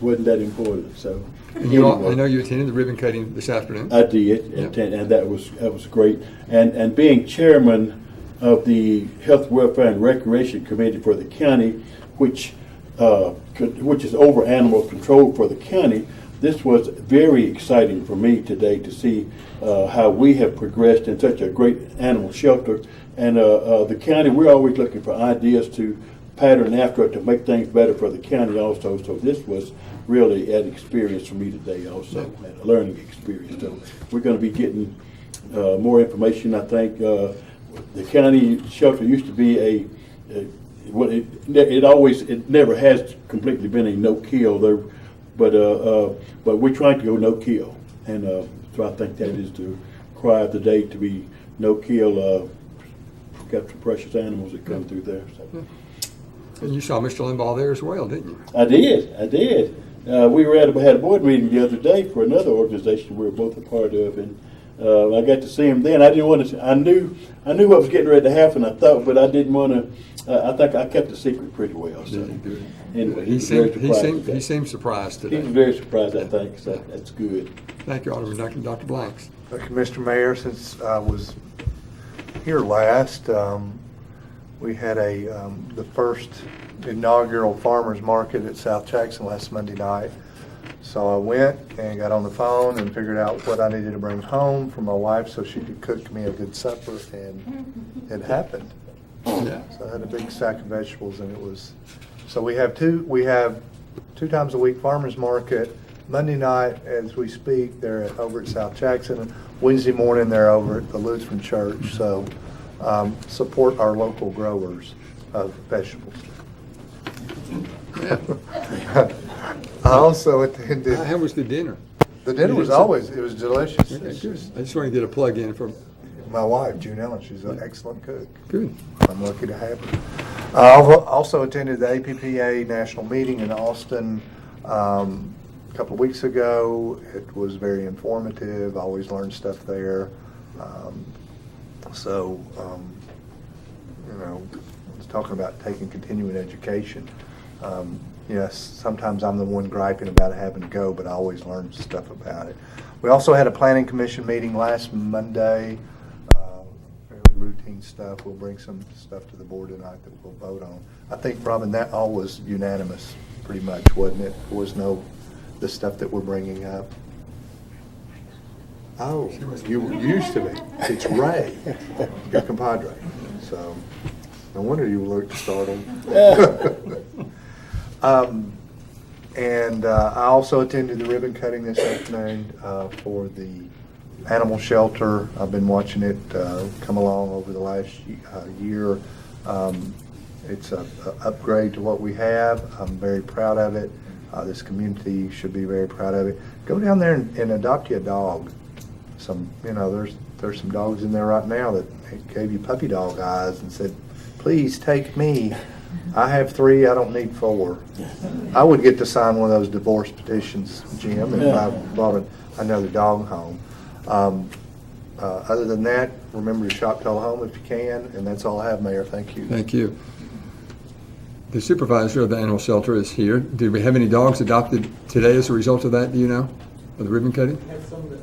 wasn't that important. So Anyway. I know you attended the ribbon cutting this afternoon. I did, and that was great. And being chairman of the Health, Welfare, and Recreation Committee for the county, which is over animal control for the county, this was very exciting for me today to see how we have progressed in such a great animal shelter. And the county, we're always looking for ideas to pattern after it to make things better for the county also. So this was really an experience for me today also, and a learning experience. So we're going to be getting more information, I think. The county shelter used to be it never has completely been a no-kill there, but we're trying to go no-kill, and so I think that is the cry of the day, to be no-kill. Got some precious animals that come through there. So. And you saw Mr. Limbaugh there as well, didn't you? I did. We had a board meeting the other day for another organization we were both a part of, and I got to see him then. I didn't want to. I knew what was getting ready to happen. I thought, but I didn't want to. I think I kept the secret pretty well. So anyway, he seemed surprised today. He was very surprised, I think. So that's good. Thank you, Alderman. Dr. Blanks. Thank you, Mr. Mayor. Since I was here last, we had the first inaugural farmers market at South Jackson last Monday night. So I went and got on the phone and figured out what I needed to bring home for my wife so she could cook me a good supper, and it happened. Yeah. So I had a big sack of vegetables, and it was. So we have two times a week farmers market. Monday night, as we speak, they're over at South Jackson. Wednesday morning, they're over at the Lutheran Church. So support our local growers of vegetables. I also attended. How was the dinner? The dinner was delicious. Okay, good. I just want to get a plug in for my wife, June 24. She's an excellent cook. Good. I'm lucky to have her. I've also attended the APPA national meeting in Austin a couple of weeks ago. It was very informative. I always learned stuff there. It's talking about taking continuing education. Yes, sometimes I'm the one griping about having to go, but I always learn stuff about it. We also had a planning commission meeting last Monday. Fairly routine stuff. We'll bring some stuff to the board tonight that we'll vote on. I think, Robin, that all was unanimous, pretty much, wasn't it? There was no the stuff that we're bringing up. Oh, you used to be. It's Ray, your compadre. So, no wonder you looked startled. I also attended the ribbon cutting this afternoon for the animal shelter. I've been watching it come along over the last year. It's an upgrade to what we have. I'm very proud of it. This community should be very proud of it. Go down there and adopt you a dog. There's some dogs in there right now that gave you puppy dog eyes and said, please take me. I have 3, I don't need 4. I would get to sign one of those divorce petitions, Jim, if I brought another dog home. Other than that, remember to shop Tullahoma if you can, and that's all I have, Mayor. Thank you. Thank you. The supervisor of the animal shelter is here. Did we have any dogs adopted today as a result of that, do you know, of the ribbon cutting? We had some that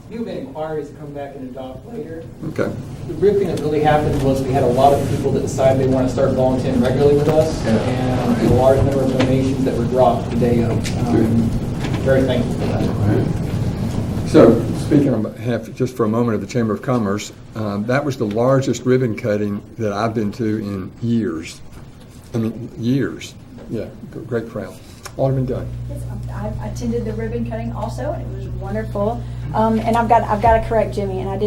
new inquiries come back and adopt later. Okay. The real thing that really happened was we had a lot of people that decided they want to start volunteering regularly with us, and a large number of donations that were dropped the day of. Very thankful for that. So, speaking on behalf, just for a moment, of the Chamber of Commerce, that was the largest ribbon cutting that I've been to in years. I mean, years. Yeah, great crowd. Alderman Dunn. Yes, I attended the ribbon cutting also, and it was wonderful. And I've got to correct Jimmy, and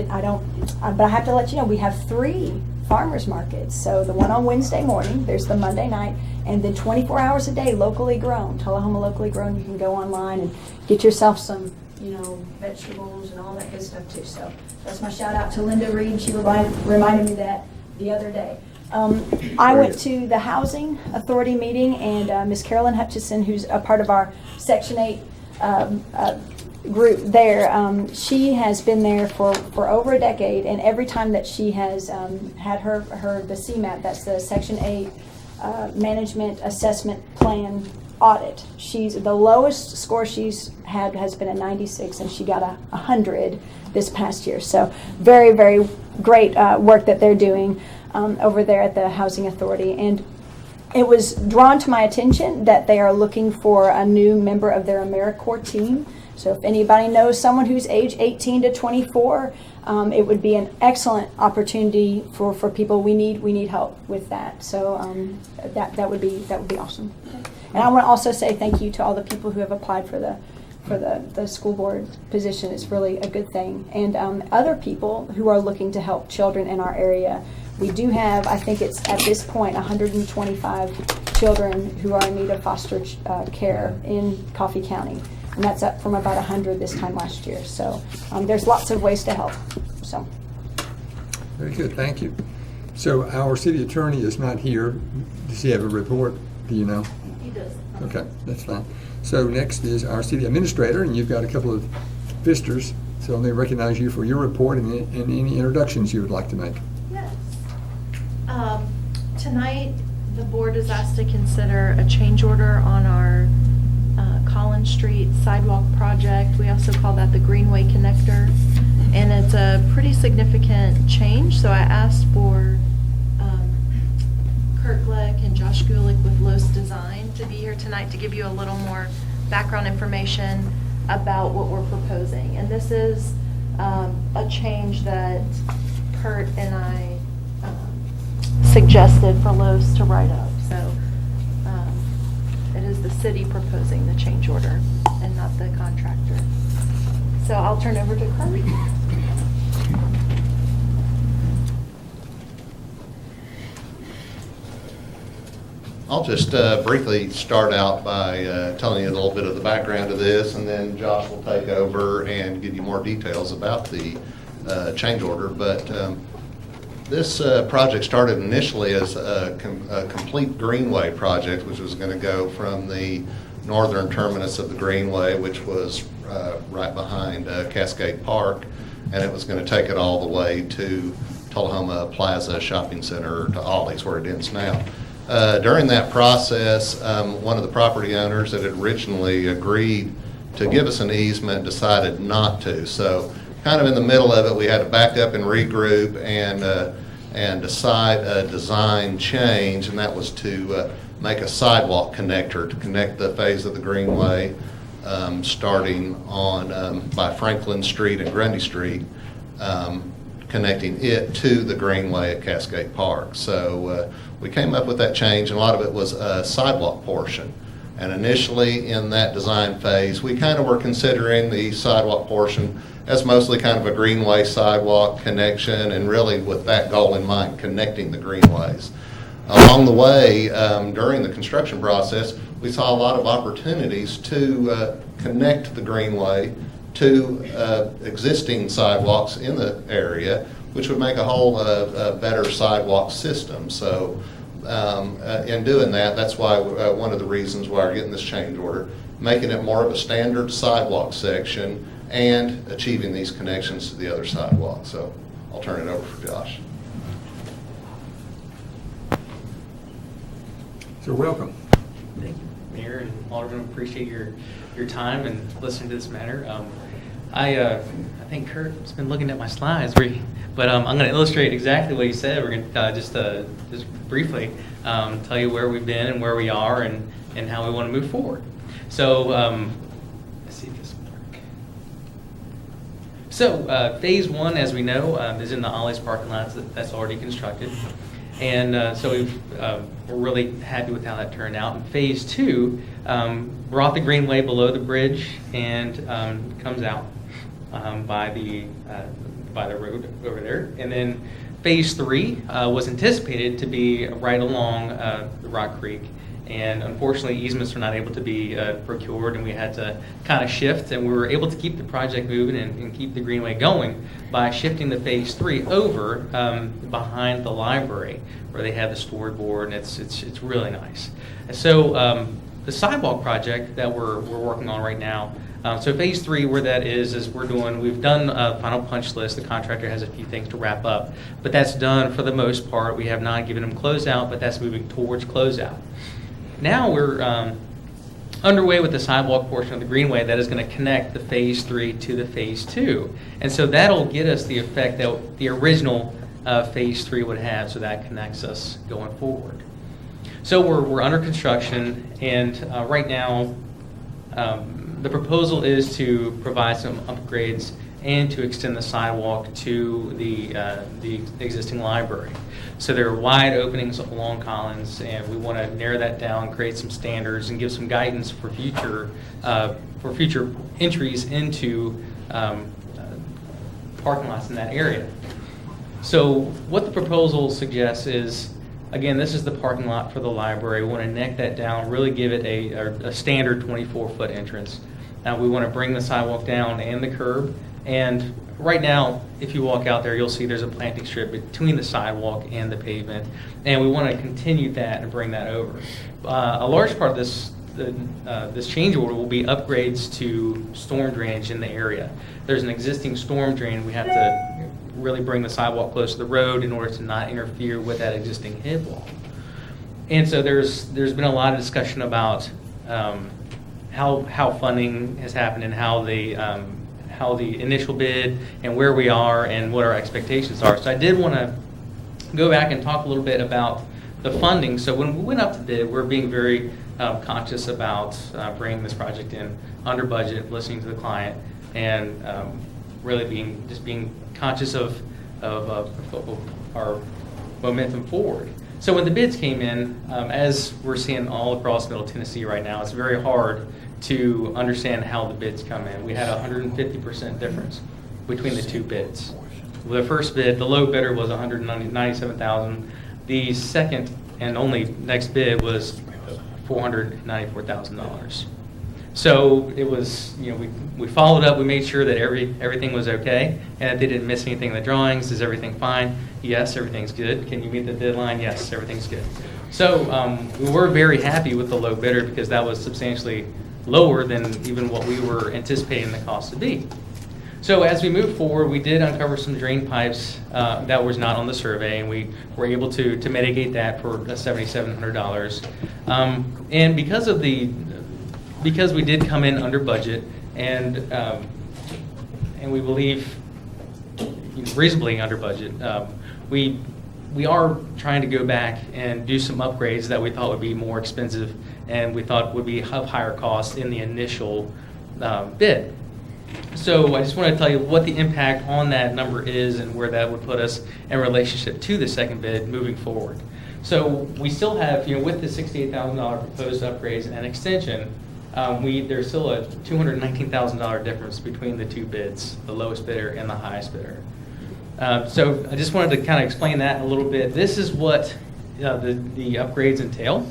but I have to let you know we have 3 farmers markets. So the one on Wednesday morning, there's the Monday night, and then 24 hours a day, locally grown, Tullahoma locally grown. You can go online and get yourself some, vegetables and all that good stuff too. So that's my shout out to Linda Reed. She reminded me that the other day. I went to the Housing Authority meeting, and Ms. Carolyn Hutchison, who's a part of our Section 8 group there, she has been there for over a decade, and every time that she has had the CMAP, that's the Section 8 Management Assessment Plan audit, the lowest score she's had has been a 96, and she got a 100 this past year. So very, very great work that they're doing over there at the Housing Authority. And it was drawn to my attention that they are looking for a new member of their AmeriCorps team. So if anybody knows someone who's age 18 to 24, it would be an excellent opportunity for people. We need help with that. So that would be awesome. And I want to also say thank you to all the people who have applied for the school board position. It's really a good thing. And other people who are looking to help children in our area. We do have, I think it's at this point, 125 children who are in need of foster care in Coffee County. And that's up from about 100 this time last year. So there's lots of ways to help. So. Very good, thank you. So our city attorney is not here. Does he have a report? Do you know? He does. Okay, that's fine. So next is our city administrator, and you've got a couple of visitors. So let me recognize you for your report and any introductions you would like to make. Yes. Tonight, the board is asked to consider a change order on our Collins Street sidewalk project. We also call that the Greenway Connector. And it's a pretty significant change, so I asked for Kurt Glick and Josh Gulick with Los Design to be here tonight to give you a little more background information about what we're proposing. And this is a change that Kurt and I suggested for Los to write up. So it is the city proposing the change order and not the contractor. So I'll turn over to Kurt. I'll just briefly start out by telling you a little bit of the background of this, and then Josh will take over and give you more details about the change order. But This project started initially as a complete greenway project, which was going to go from the northern terminus of the greenway, which was right behind Cascade Park, and it was going to take it all the way to Tullahoma Plaza Shopping Center, to Ollie's, where it ends now. During that process, one of the property owners that had originally agreed to give us an easement decided not to. So kind of in the middle of it, we had to back up and regroup and decide a design change, and that was to make a sidewalk connector to connect the phase of the Greenway starting on by Franklin Street and Grundy Street, connecting it to the Greenway at Cascade Park. So we came up with that change, and a lot of it was a sidewalk portion. And initially in that design phase, we kind of were considering the sidewalk portion as mostly kind of a greenway sidewalk connection, and really with that goal in mind, connecting the greenways. Along the way, during the construction process, we saw a lot of opportunities to connect the greenway to existing sidewalks in the area, which would make a whole better sidewalk system. So in doing that, that's why one of the reasons why we're getting this change order, making it more of a standard sidewalk section and achieving these connections to the other sidewalks. So I'll turn it over for Josh. So welcome. Thank you, Mayor and Alderman. Appreciate your time and listening to this matter. I think Kurt's been looking at my slides, but I'm going to illustrate exactly what you said. We're going to just briefly tell you where we've been and where we are and how we want to move forward. So let's see if this will work. So phase one, as we know, is in the Ollie's parking lots that's already constructed. And so we're really happy with how that turned out. And phase two brought the greenway below the bridge and comes out by the road over there. And then phase three was anticipated to be right along the Rock Creek. And unfortunately, easements were not able to be procured, and we had to kind of shift. And we were able to keep the project moving and keep the greenway going by shifting the phase three over behind the library, where they have the storyboard, and it's really nice. And so the sidewalk project that we're working on right now. So phase three, where that is we've done a final punch list. The contractor has a few things to wrap up, but that's done for the most part. We have not given them closeout, but that's moving towards closeout. Now we're underway with the sidewalk portion of the greenway that is going to connect the phase three to the phase two. And so that'll get us the effect that the original phase three would have, so that connects us going forward. So we're under construction, and right now the proposal is to provide some upgrades and to extend the sidewalk to the existing library. So there are wide openings along Collins, and we want to narrow that down, create some standards, and give some guidance for future entries into parking lots in that area. So what the proposal suggests is, again, this is the parking lot for the library. We want to neck that down, really give it a standard 24-foot entrance. Now we want to bring the sidewalk down and the curb. And right now, if you walk out there, you'll see there's a planting strip between the sidewalk and the pavement. And we want to continue that and bring that over. A large part of this change order will be upgrades to storm drainage in the area. There's an existing storm drain. We have to really bring the sidewalk close to the road in order to not interfere with that existing head wall. And so there's been a lot of discussion about how funding has happened and how the initial bid and where we are and what our expectations are. So I did want to go back and talk a little bit about the funding. So when we went up to bid, we're being very conscious about bringing this project in under budget, listening to the client, and really being conscious of our momentum forward. So when the bids came in, as we're seeing all across Middle Tennessee right now, it's very hard to understand how the bids come in. We had a 150% difference between the two bids. The first bid, the low bidder was $197,000. The second and only next bid was $494,000. So it was, we followed up, we made sure that everything was okay, and that they didn't miss anything in the drawings. Is everything fine? Yes, everything's good. Can you meet the deadline? Yes, everything's good. So we were very happy with the low bidder because that was substantially lower than even what we were anticipating the cost to be. So as we moved forward, we did uncover some drain pipes that was not on the survey, and we were able to mitigate that for $7,700. And because we did come in under budget, and we believe reasonably under budget, we are trying to go back and do some upgrades that we thought would be more expensive and we thought would be of higher cost in the initial bid. So I just want to tell you what the impact on that number is and where that would put us in relationship to the second bid moving forward. So we still have, with the $68,000 proposed upgrades and extension, there's still a $219,000 difference between the two bids, the lowest bidder and the highest bidder. So I just wanted to kind of explain that a little bit. This is what the upgrades entail.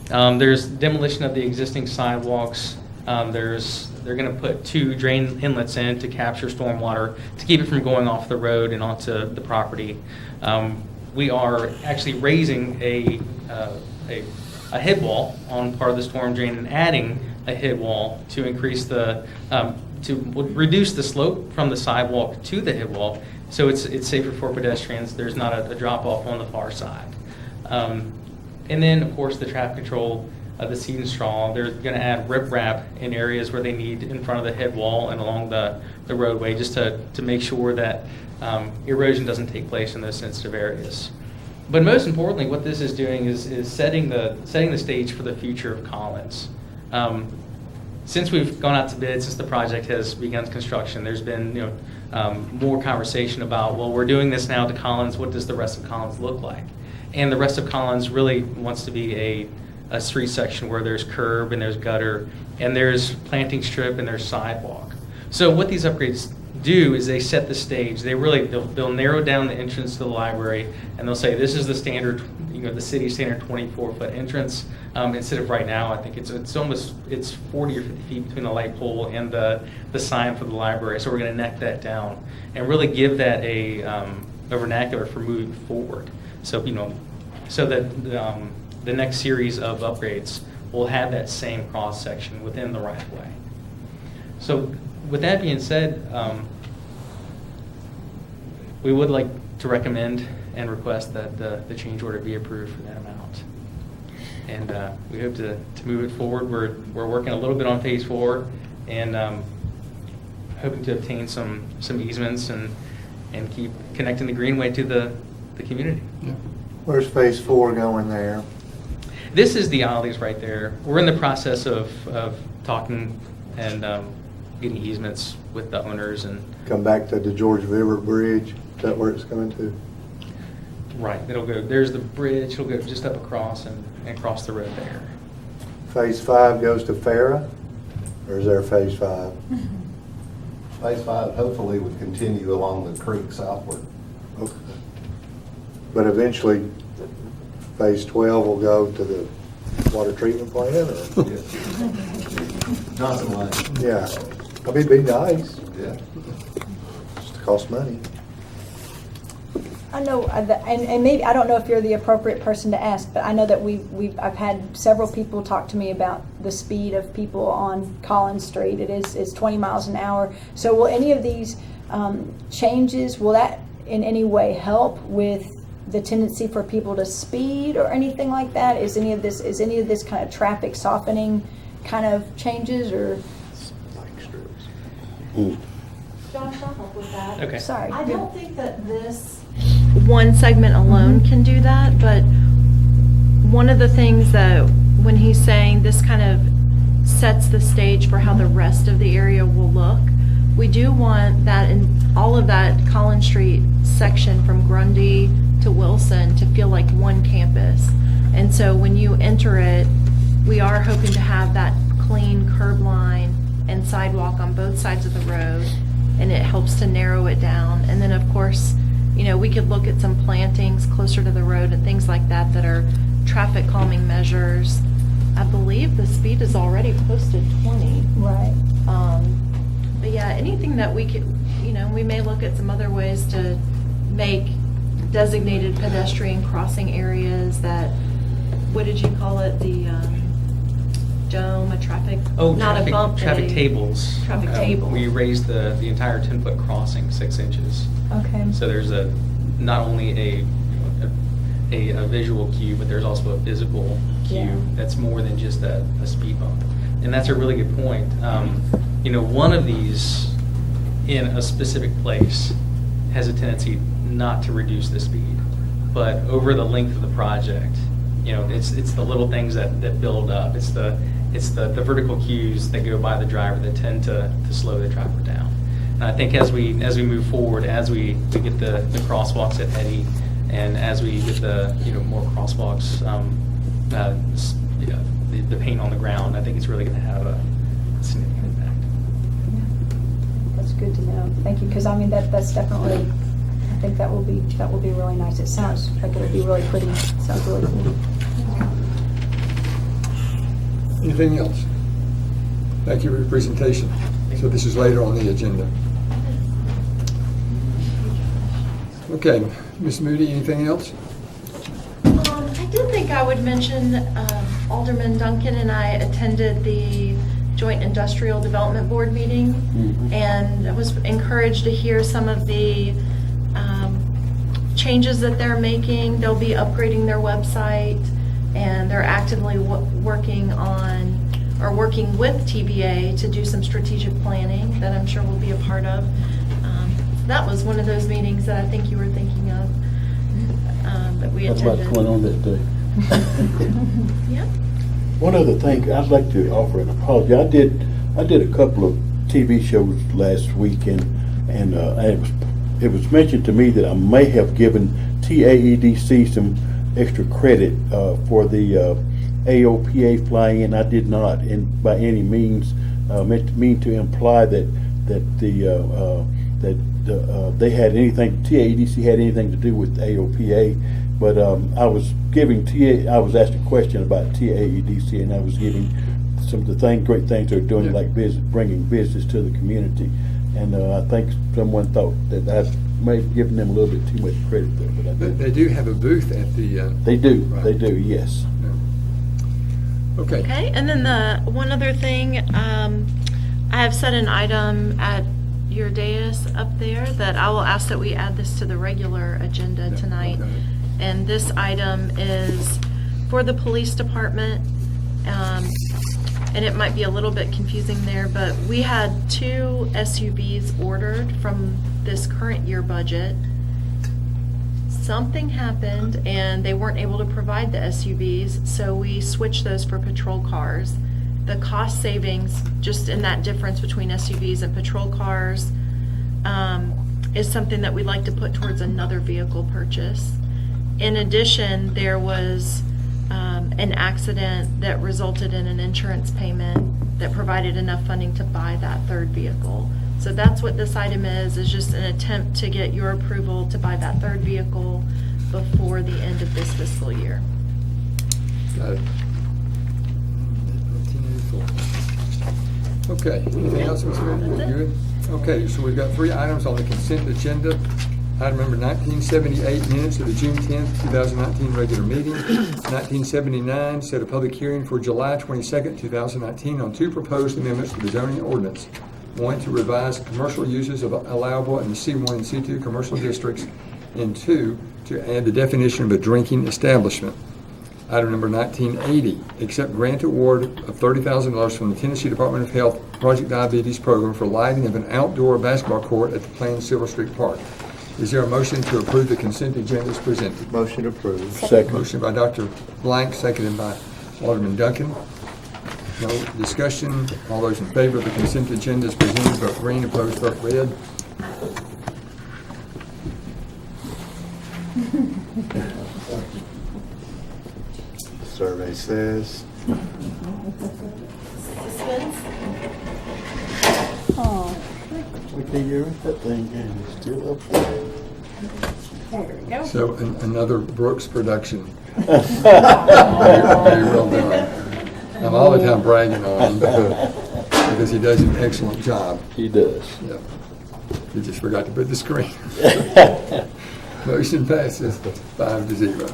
There's demolition of the existing sidewalks. They're going to put 2 drain inlets in to capture stormwater to keep it from going off the road and onto the property. We are actually raising a head wall on part of the storm drain and adding a head wall to increase to reduce the slope from the sidewalk to the head wall, so it's safer for pedestrians. There's not a drop off on the far side. And then, of course, the traffic control, the seed and straw. They're going to add riprap in areas where they need in front of the head wall and along the roadway, just to make sure that erosion doesn't take place in those sensitive areas. But most importantly, what this is doing is setting the stage for the future of Collins. Since we've gone out to bid, since the project has begun construction, there's been more conversation about, well, we're doing this now to Collins. What does the rest of Collins look like? And the rest of Collins really wants to be a street section where there's curb and there's gutter and there's planting strip and there's sidewalk. So what these upgrades do is they set the stage. They'll narrow down the entrance to the library, and they'll say this is the standard, the city standard 24-foot entrance. Instead of right now, I think it's 40 or 50 feet between the light pole and the sign for the library. So we're going to neck that down and really give that a vernacular for moving forward. So so that the next series of upgrades will have that same cross section within the right of way. So with that being said, we would like to recommend and request that the change order be approved for that amount. And we hope to move it forward. We're working a little bit on phase 4 and hoping to obtain some easements and keep connecting the Greenway to the community. Yeah. Where's phase 4 going there? This is the Ollie's right there. We're in the process of talking and getting easements with the owners and come back to the George River Bridge. Is that where it's coming to? Right. It'll go. There's the bridge. It'll go just up across and cross the road there. Phase 5 goes to Farah, or is there phase 5? Phase 5 hopefully would continue along the creek southward. Okay. But eventually, phase 12 will go to the water treatment plant, or? Johnson Lane. Yeah. I mean, it'd be nice. Yeah. Just cost money. I know, and maybe, I don't know if you're the appropriate person to ask, but I know that I've had several people talk to me about the speed of people on Collins Street. It's 20 miles an hour. So will any of these changes, will that in any way help with the tendency for people to speed or anything like that? Is any of this kind of traffic softening kind of changes, or? Josh, I'll help with that. Okay. Sorry. I don't think that this one segment alone can do that, but one of the things that when he's saying this kind of sets the stage for how the rest of the area will look, we do want that in all of that Collins Street section from Grundy to Wilson to feel like one campus. And so when you enter it, we are hoping to have that clean curb line and sidewalk on both sides of the road, and it helps to narrow it down. And then of course, we could look at some plantings closer to the road and things like that that are traffic calming measures. I believe the speed is already posted 20. Right. But yeah, anything that we could, we may look at some other ways to make designated pedestrian crossing areas that, what did you call it? The dome, a traffic, not a bump. Traffic tables. Traffic table. We raised the entire 10-foot crossing 6 inches. Okay. So there's not only a visual cue, but there's also a physical cue Yeah. that's more than just a speed bump. And that's a really good point. One of these in a specific place has a tendency not to reduce the speed, but over the length of the project, it's the little things that build up. It's the vertical cues that go by the driver that tend to slow the driver down. And I think as we move forward, as we get the crosswalks at Eddy, and as we get the more crosswalks, the paint on the ground, I think it's really going to have a significant impact. That's good to know. Thank you, because that's definitely, I think that will be really nice. It sounds like it'll be really pretty. It sounds really cool. Anything else? Thank you for your presentation. So this is later on the agenda. Okay, Ms. Moody, anything else? I did think I would mention Alderman Duncan and I attended the Joint Industrial Development Board meeting, and I was encouraged to hear some of the changes that they're making. They'll be upgrading their website, and they're actively working with TBA to do some strategic planning that I'm sure we'll be a part of. That was one of those meetings that I think you were thinking of, that we That's attended. what's going on that day. Yeah. One other thing, I'd like to offer an apology. I did a couple of TV shows last week, and it was mentioned to me that I may have given TAEDC some extra credit for the AOPA fly-in. I did not, by any means, mean to imply that they had anything, TAEDC had anything to do with AOPA, but I was asked a question about TAEDC, and I was giving some of the great things they're doing, like bringing business to the community, and I think someone thought that I may have given them a little bit too much credit there, but I didn't. They do have a booth at the... They do, right. They do, yes. Yeah. Okay. Okay, and then the one other thing, I have set an item at your dais up there that I will ask that we add this to the regular agenda tonight. Okay. And this item is for the police department, and it might be a little bit confusing there, but we had 2 SUVs ordered from this current year budget. Something happened and they weren't able to provide the SUVs, so we switched those for patrol cars. The cost savings, just in that difference between SUVs and patrol cars, is something that we'd like to put towards another vehicle purchase. In addition, there was an accident that resulted in an insurance payment that provided enough funding to buy that 3rd vehicle. So that's what this item is just an attempt to get your approval to buy that 3rd vehicle before the end of this fiscal year. Got it. Okay, anything else, Ms. Moody? That's it. Good? Okay, so we've got 3 items on the consent agenda. Item number 1978, minutes of the June 10th, 2019 regular meeting. 1979, set a public hearing for July 22nd, 2019 on 2 proposed amendments to the zoning ordinance. 1, to revise commercial uses of allowable in the C1 and C2 commercial districts, and 2, to add the definition of a drinking establishment. Item number 1980, accept grant award of $30,000 from the Tennessee Department of Health Project Diabetes Program for lighting of an outdoor basketball court at the planned Silver Street Park. Is there a motion to approve the consent agenda as presented? Motion approved. Second. Motion by Dr. Blank, seconded by Alderman Duncan. No discussion. All those in favor of the consent agenda as presented, vote green. Opposed, vote red. Survey says. Oh, Okay, you're at that thing, and it's still up there. There we go. So another Brooks production. Very well done. I'm all the time bragging on him because he does an excellent job. He does. Yeah. He just forgot to put the screen. Motion passes 5-0.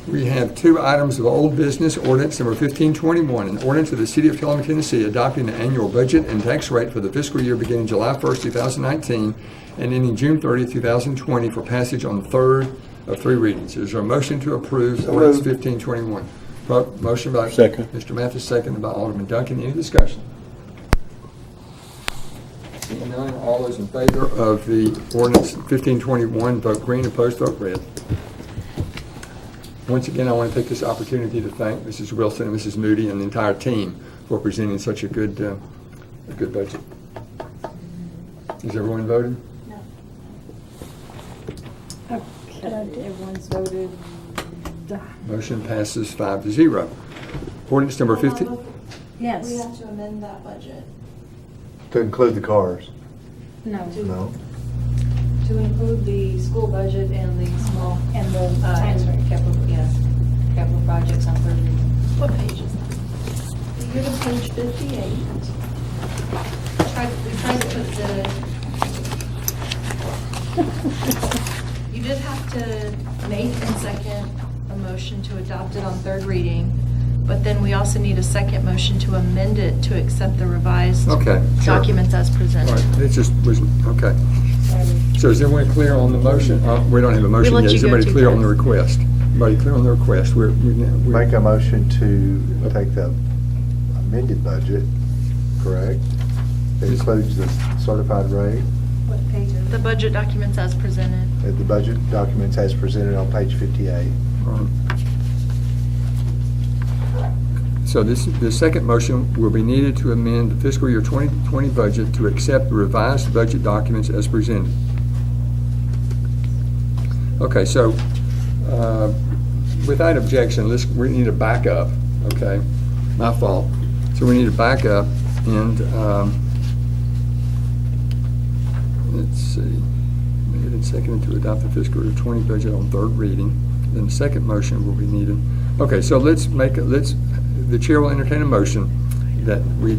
We have 2 items of old business. Ordinance number 1521, an ordinance of the City of Tullahoma, Tennessee, adopting the annual budget and tax rate for the fiscal year beginning July 1st, 2019, and ending June 30th, 2020, for passage on the third of 3 readings. Is there a motion to approve ordinance 1521? Motion by Mr. Mathis, seconded by Alderman Duncan. Any discussion? Seeing none, all those in favor of the ordinance 1521, vote green. Opposed, vote red. Once again, I want to take this opportunity to thank Mrs. Wilson and Mrs. Moody and the entire team for presenting such a good budget. Has everyone voted? Okay, everyone's voted. Motion passes 5-0. Ordinance number 15. Yes. We have to amend that budget. To include the cars? No. No. To include the school budget and the small, And the tax rate. capital projects on third reading. What page is that? You go to page 58. We tried to put you did have to make and second a motion to adopt it on third reading, but then we also need a second motion to amend it to accept the revised documents as presented. All right, it just was, okay. So is everyone clear on the motion? We don't have a motion yet. Is everybody clear on the request? Everybody clear on the request? We're Make a motion to take the amended budget, correct? It includes the certified rate. What page is it? The budget documents as presented. The budget documents as presented on page 58. So the second motion will be needed to amend the fiscal year 2020 budget to accept the revised budget documents as presented. Okay, so without objection, we need to back up, okay? My fault. So we need to back up and let's see. Made and seconded to adopt the fiscal year 20 budget on third reading. Then the second motion will be needed. Okay, so the chair will entertain a motion that we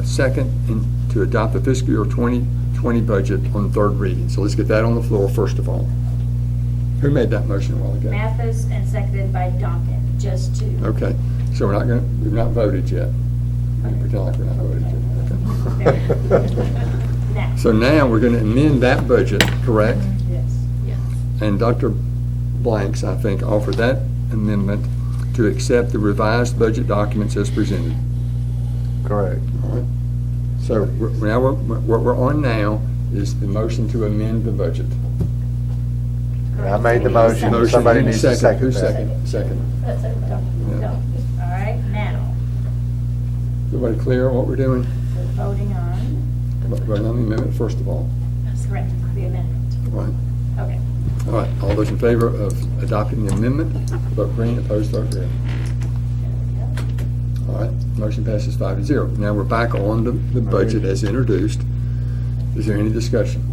second and to adopt the fiscal year 2020 budget on third reading. So let's get that on the floor first of all. Who made that motion a while ago? Mathis and seconded by Duncan, just to. Okay, so we've not voted yet. Pretend like we're not voted yet. Okay. So now we're going to amend that budget, correct? Yes. Yes. And Dr. Blanks, I think, offered that amendment to accept the revised budget documents as presented. Correct. All right. So now what we're on now is the motion to amend the budget. I made the motion. Somebody needs to second Who's that. second? That's everybody. Yeah. All right, now, Everybody clear on what we're doing? we're voting on, Voting on the amendment first of all. correct, the amendment. Right. Okay. All right. All those in favor of adopting the amendment, vote green. Opposed, vote red. All right. Motion passes 5-0. Now we're back on the budget as introduced. Is there any discussion?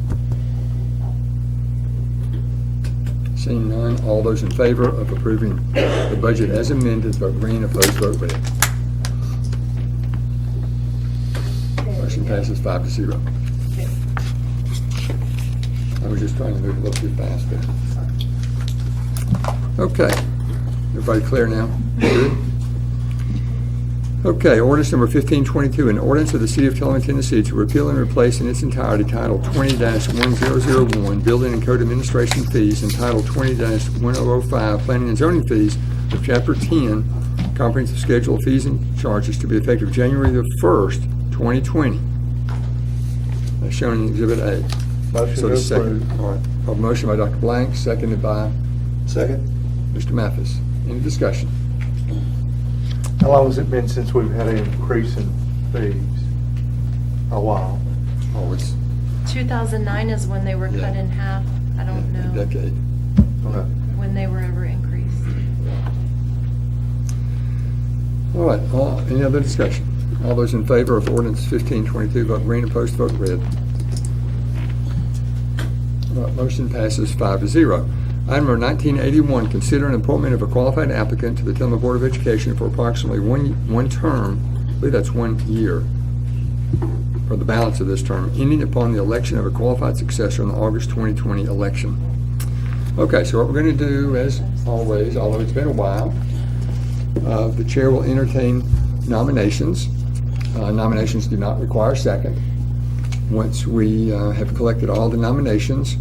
Seeing none, all those in favor of approving the budget as amended, vote green. Opposed, vote red. Motion passes 5-0. I was just trying to move a little too fast there. Okay. Everybody clear now? Good? Okay, ordinance number 1522, an ordinance of the City of Tullahoma, Tennessee to repeal and replace in its entirety Title 20-1001, Building and Code Administration Fees, and Title 20-1005, Planning and Zoning Fees of Chapter 10, Comprehensive Schedule of Fees and Charges to be effective January the 1st, 2020. As shown in Exhibit A. Motion So to the second. approve. All right. A motion by Dr. Blank, seconded by Second. Mr. Mathis. Any discussion? How long has it been since we've had an increase in fees? A while. Oh, it's 2009 is when they were cut in half. I don't a know decade. when they were ever increased. All right. Any other discussion? All those in favor of ordinance 1522, vote green. Opposed, vote red. All right, motion passes 5-0. Item number 1981, consider an appointment of a qualified applicant to the Tillamook Board of Education for approximately one term, I believe that's 1 year, for the balance of this term, ending upon the election of a qualified successor in the August 2020 election. Okay, so what we're going to do, as always, although it's been a while, the chair will entertain nominations. Nominations do not require a second. Once we have collected all the nominations,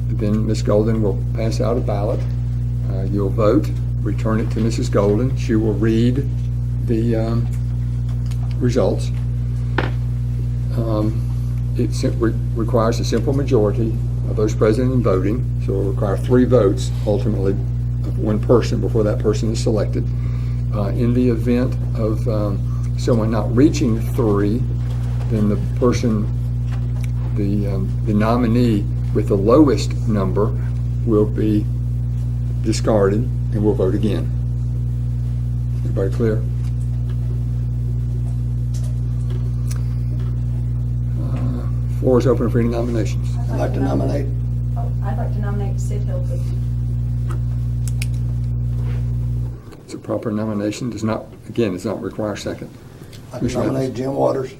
then Ms. Golden will pass out a ballot. You'll vote, return it to Mrs. Golden. She will read the results. It requires a simple majority of those present and voting, so it will require 3 votes ultimately of one person before that person is selected. In the event of someone not reaching 3, then the person, the nominee with the lowest number will be discarded and we'll vote again. Everybody clear? Floor is open for any nominations. I'd like to nominate. I'd like to nominate Sid Hill, please. It's a proper nomination. Does not require a second. I'd like to nominate Jim Waters.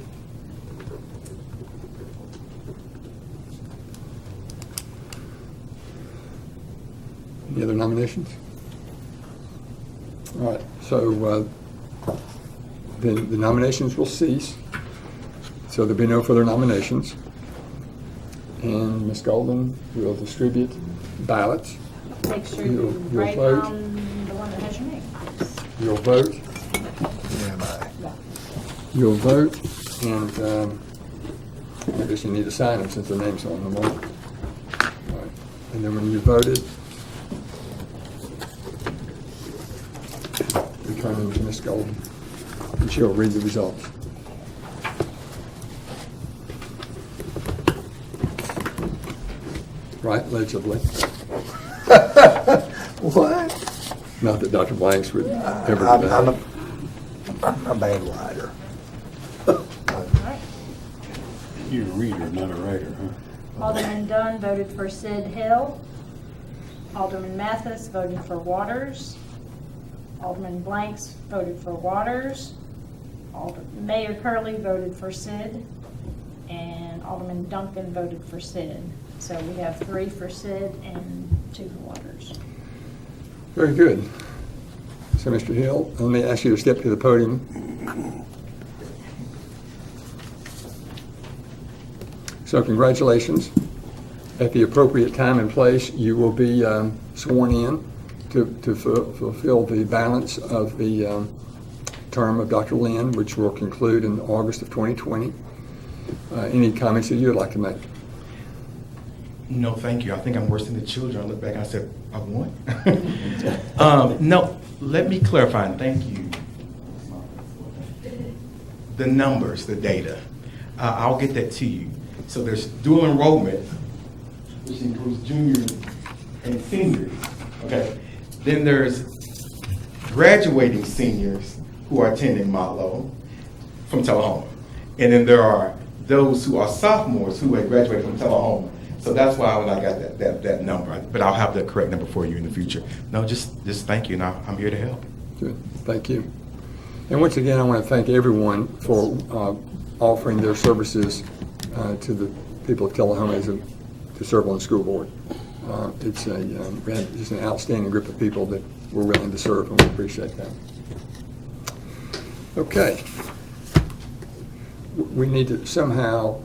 Any other nominations? All right, so then the nominations will cease. So there'll be no further nominations. And Ms. Golden will distribute ballots. Make sure You'll you write vote. on the one that has your name. You'll vote. You'll vote, and I guess you need to sign them since the name's on them all. All right. And then when you voted, return them to Ms. Golden, and she'll read the results. Right, legibly. What? Not that Dr. Blanks would ever do that. I'm a bad writer. You're a reader, not a writer, huh? Alderman Dunn voted for Sid Hill. Alderman Mathis voted for Waters. Alderman Blanks voted for Waters. Mayor Curley voted for Sid. And Alderman Duncan voted for Sid. So we have 3 for Sid and 2 for Waters. Very good. So, Mr. Hill, let me ask you to step to the podium. So, congratulations. At the appropriate time and place, you will be sworn in to fulfill the balance of the term of Dr. Lynn, which will conclude in August of 2020. Any comments that you would like to make? No, thank you. I think I'm worse than the children. I look back and I said, I won. No, let me clarify, and thank you. The numbers, the data, I'll get that to you. So there's dual enrollment, which includes juniors and seniors, okay? Then there's graduating seniors who are attending Motlow from Tullahoma. And then there are those who are sophomores who had graduated from Tullahoma. So that's why when I got that number, but I'll have the correct number for you in the future. No, just thank you, and I'm here to help. Good, thank you. And once again, I want to thank everyone for offering their services to the people of Tullahoma to serve on the school board. It's just an outstanding group of people that we're willing to serve, and we appreciate that. Okay. We need to somehow,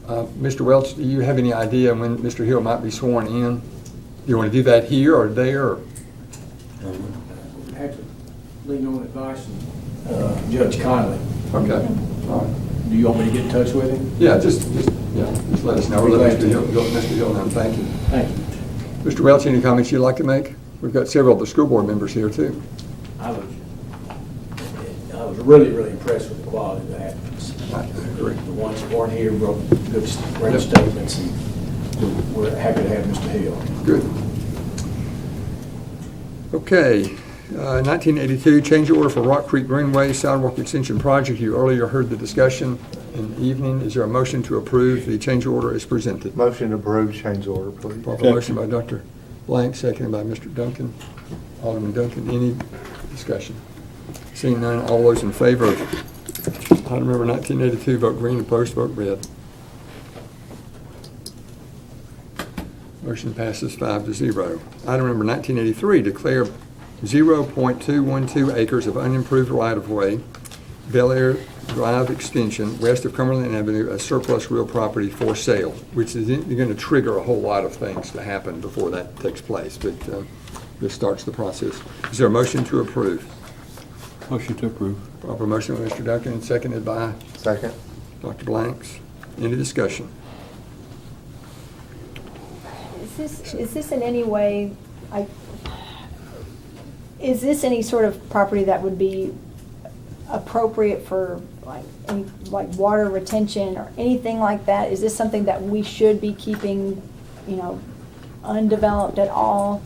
Mr. Welch, do you have any idea when Mr. Hill might be sworn in? Do you want to do that here or there? Or? Have to lean on advice from Judge Conley. Okay. All right. Do you want me to get in touch with him? Yeah, just let us know. We'll let Mr. Hill know. Thank you. Thank you. Mr. Welch, any comments you'd like to make? We've got several of the school board members here too. I was really impressed with the quality of the applicants. I agree. The ones that weren't here wrote great statements, and we're happy to have Mr. Hill. Good. Okay. 1982, change order for Rock Creek Greenway Sidewalk Extension Project. You earlier heard the discussion in the evening. Is there a motion to approve the change order as presented? Motion to approve change order, please. Proper motion by Dr. Blank, seconded by Mr. Duncan. Alderman Duncan, any discussion? Seeing none, all those in favor of item number 1982, vote green. Opposed, vote red. Motion passes 5-0. Item number 1983, declare 0.212 acres of unimproved right-of-way, Bel Air Drive Extension, west of Cumberland Avenue, as surplus real property for sale, which is going to trigger a whole lot of things to happen before that takes place, but this starts the process. Is there a motion to approve? Motion to approve. Proper motion by Mr. Duncan, seconded by? Second. Dr. Blanks. Any discussion? Is this in any way, is this any sort of property that would be appropriate for like water retention or anything like that? Is this something that we should be keeping, undeveloped at all?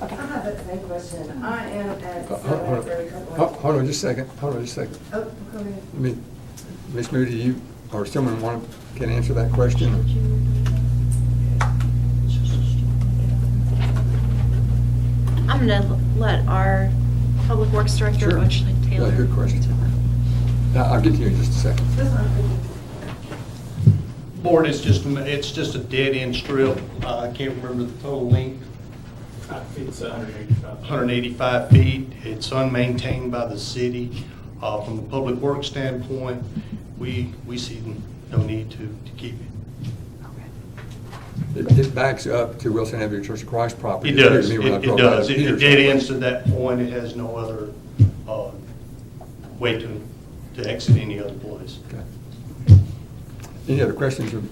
Okay. I have that same question. I am at Hold on just a second. Oh, go ahead. Ms. Moody, you or someone can answer that question? I'm going to let our Public Works Director, Sure. Ashley Taylor. Yeah, good question. Now, I'll get to you in just a second. Board is it's just a dead end strip. I can't remember the total length. It's 185. 185 feet. It's unmaintained by the city. From the public works standpoint, we see no need to keep it. It backs up to Wilson Avenue Church of Christ property. It does. It It does. It dead ends to that point. It has no other way to exit any other place. Okay. Any other questions of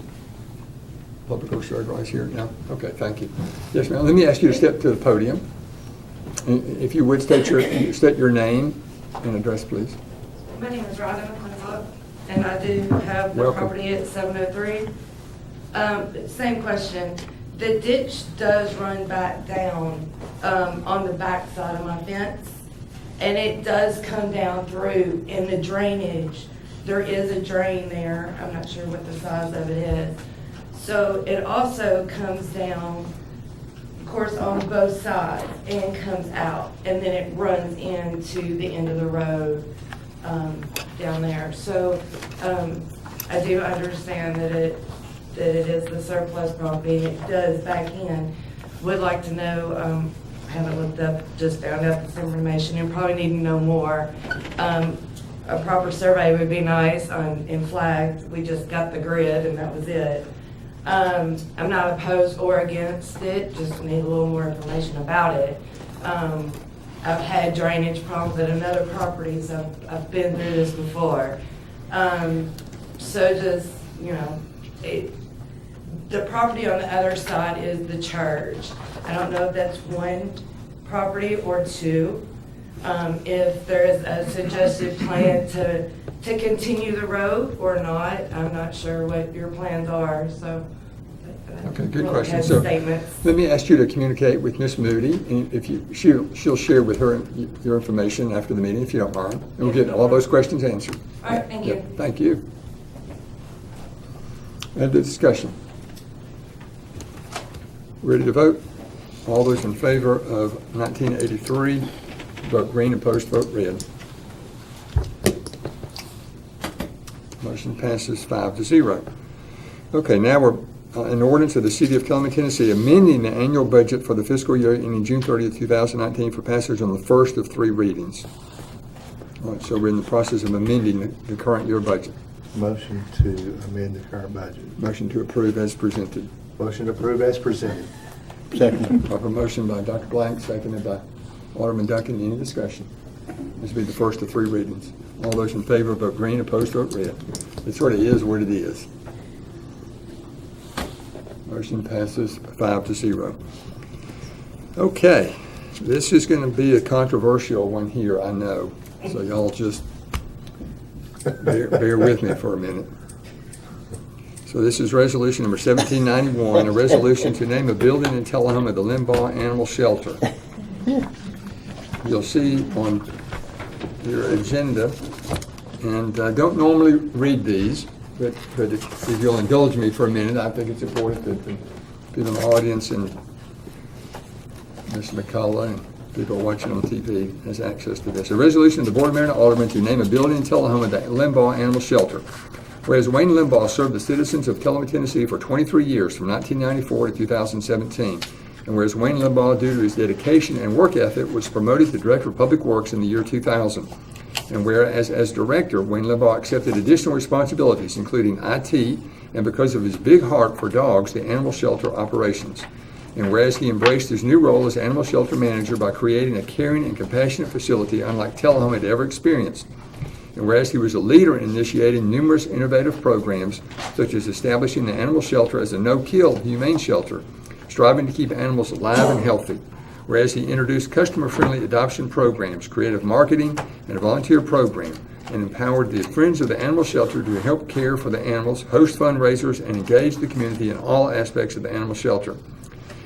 Public Works Director right here? No? Okay, thank you. Yes, ma'am. Let me ask you to step to the podium. If you would state your name and address, please. My name is Rhonda McClintock, and I do have the Welcome. property at 703. Same question. The ditch does run back down on the back side of my fence, and it does come down through in the drainage. There is a drain there. I'm not sure what the size of it is. So it also comes down, of course, on both sides and comes out, and then it runs into the end of the road down there. So I do understand that it is the surplus property, and it does back in. Would like to know, I haven't looked up, just found out this information and probably need to know more. A proper survey would be nice in flagged. We just got the grid and that was it. I'm not opposed or against it, just need a little more information about it. I've had drainage problems at another property, so I've been through this before. So just, the property on the other side is the church. I don't know if that's one property or two. If there is a suggested plan to continue the road or not, I'm not sure what your plans are, so. Okay, good We'll question. have So statements. let me ask you to communicate with Ms. Moody, and if she'll share with her your information after the meeting, if you don't mind. And we'll get all those questions answered. All right, thank you. Yep, thank you. And the discussion. Ready to vote? All those in favor of 1983, vote green. Opposed, vote red. Motion passes 5-0. Okay, now we're an ordinance of the City of Kellerman, Tennessee, amending the annual budget for the fiscal year ending June 30th, 2019 for passage on the first of 3 readings. All right, so we're in the process of amending the current year budget. Motion to amend the current budget. Motion to approve as presented. Motion to approve as presented. Second. Proper motion by Dr. Blank, seconded by Alderman Duncan. Any discussion? This will be the first of 3 readings. All those in favor vote green, opposed vote red. It sort of is what it is. Motion passes 5-0. Okay, this is going to be a controversial one here, I know. So y'all just bear with me for a minute. So this is resolution number 1791, a resolution to name a building in Tullahoma the Limbaugh Animal Shelter. You'll see on your agenda, and I don't normally read these, but if you'll indulge me for a minute, I think it's important to give an audience and Mr. McCullough and people watching on TV has access to this. A resolution of the Board of Mayor and Aldermen to name a building in Tullahoma the Limbaugh Animal Shelter. Whereas Wayne Limbaugh served the citizens of Tullahoma, Tennessee for 23 years from 1994 to 2017. And whereas Wayne Limbaugh, due to his dedication and work ethic, was promoted to Director of Public Works in the year 2000. And whereas as Director, Wayne Limbaugh accepted additional responsibilities, including IT, and because of his big heart for dogs, the animal shelter operations. And whereas he embraced his new role as animal shelter manager by creating a caring and compassionate facility unlike Tullahoma had ever experienced. And whereas he was a leader in initiating numerous innovative programs, such as establishing the animal shelter as a no-kill humane shelter, striving to keep animals alive and healthy. Whereas he introduced customer-friendly adoption programs, creative marketing, and a volunteer program, and empowered the Friends of the Animal Shelter to help care for the animals, host fundraisers, and engage the community in all aspects of the animal shelter.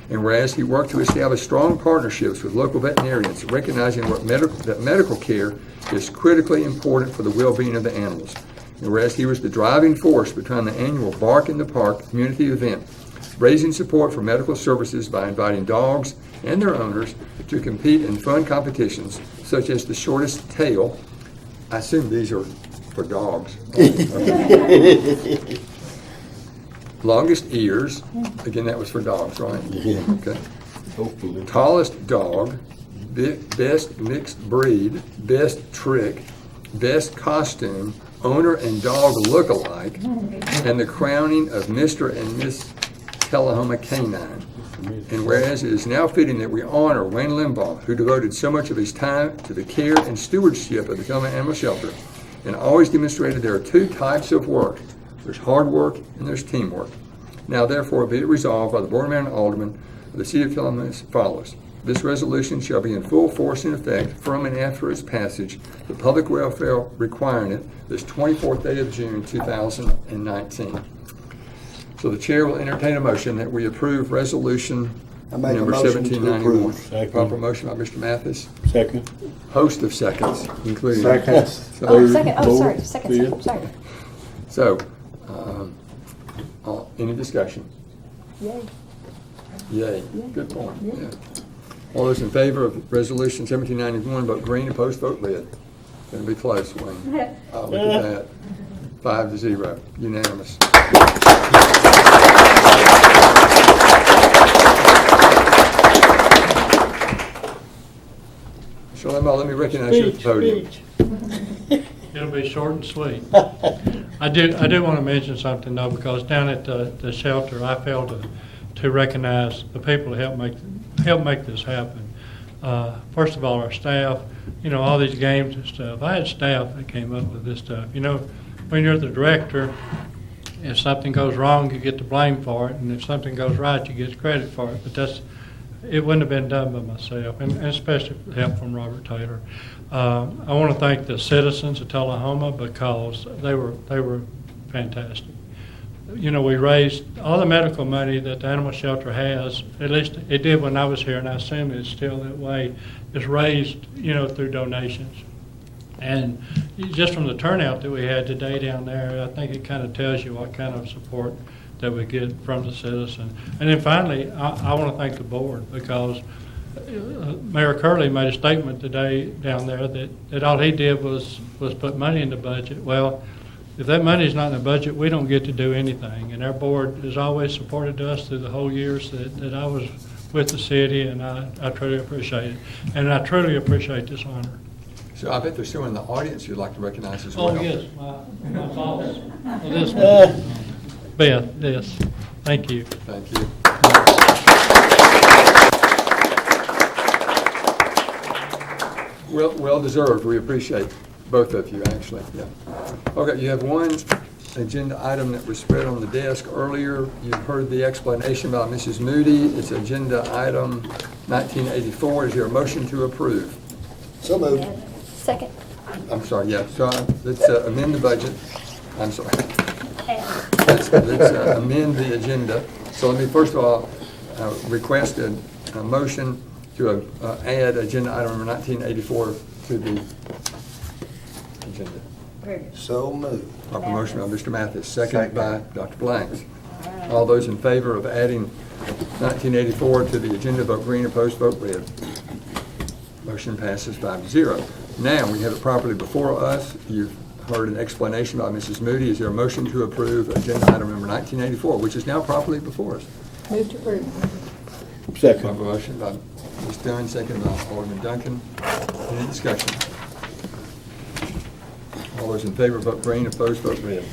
And whereas he worked to establish strong partnerships with local veterinarians, recognizing that medical care is critically important for the well-being of the animals. And whereas he was the driving force behind the annual Bark in the Park community event, raising support for medical services by inviting dogs and their owners to compete in fun competitions such as the shortest tail. I assume these are for dogs. Longest ears, again that was for dogs, right? Yeah. Okay. Hopefully. Tallest dog, best mixed breed, best trick, best costume, owner and dog look-alike, and the crowning of Mr. and Miss Tullahoma Canine. And whereas it is now fitting that we honor Wayne Limbaugh, who devoted so much of his time to the care and stewardship of the Tullahoma Animal Shelter, and always demonstrated there are two types of work. There's hard work and there's teamwork. Now therefore be it resolved by the Board of Mayor and Aldermen of the City of Tullahoma as follows. This resolution shall be in full force and effect from and after its passage, the public welfare requiring it, this 24th day of June 2019. So the chair will entertain a motion that we approve resolution number 1791. Proper motion by Mr. Mathis. Second. Host of seconds, including. Seconds. Second. Sorry. So, any discussion? Yay. Yay. Good point. Yeah. All those in favor of resolution 1791, vote green. Opposed, vote red. Going to be close, Wayne. Look at that. 5-0. Unanimous. So let me recognize you at the podium. It'll be short and sweet. I do want to mention something though, because down at the shelter, I failed to recognize the people who helped make this happen. First of all, our staff. You know, all these games and stuff. I had staff that came up with this stuff. You know, when you're the director, if something goes wrong, you get the blame for it, and if something goes right, you get credit for it. But it wouldn't have been done by myself, and especially with the help from Robert Taylor. I want to thank the citizens of Tullahoma because they were fantastic. You know, we raised all the medical money that the animal shelter has, at least it did when I was here, and I assume it's still that way, is raised, you know, through donations. And just from the turnout that we had today down there, I think it kind of tells you what kind of support that we get from the citizen. And then finally, I want to thank the board because Mayor Curley made a statement today down there that all he did was put money in the budget. Well, if that money is not in the budget, we don't get to do anything. And our board has always supported us through the whole years that I was with the city, and I truly appreciate it. And I truly appreciate this honor. So I bet there's someone in the audience you'd like to recognize as well. Oh, yes, my boss. Well, this one. Beth, yes. Thank you. Thank you. Well deserved. We appreciate both of you, actually. Yeah. Okay, you have one agenda item that was spread on the desk earlier. You've heard the explanation by Mrs. Moody. It's agenda item 1984. Is there a motion to approve? So moved. Second. I'm sorry, yeah. So let's amend the budget. I'm sorry. Let's amend the agenda. So let me first of all request a motion to add agenda item number 1984 to the agenda. So moved. Proper motion by Mr. Mathis, second by Dr. Blanks. All those in favor of adding 1984 to the agenda. Vote green, opposed, vote red. Motion passes 5-0. Now, we have it properly before us. You've heard an explanation by Mrs. Moody. Is there a motion to approve agenda item number 1984, which is now properly before us? Move to approve. Second. I have a motion by Ms. Dunn, second by Alderman Duncan. Any discussion? All those in favor vote green, opposed vote red.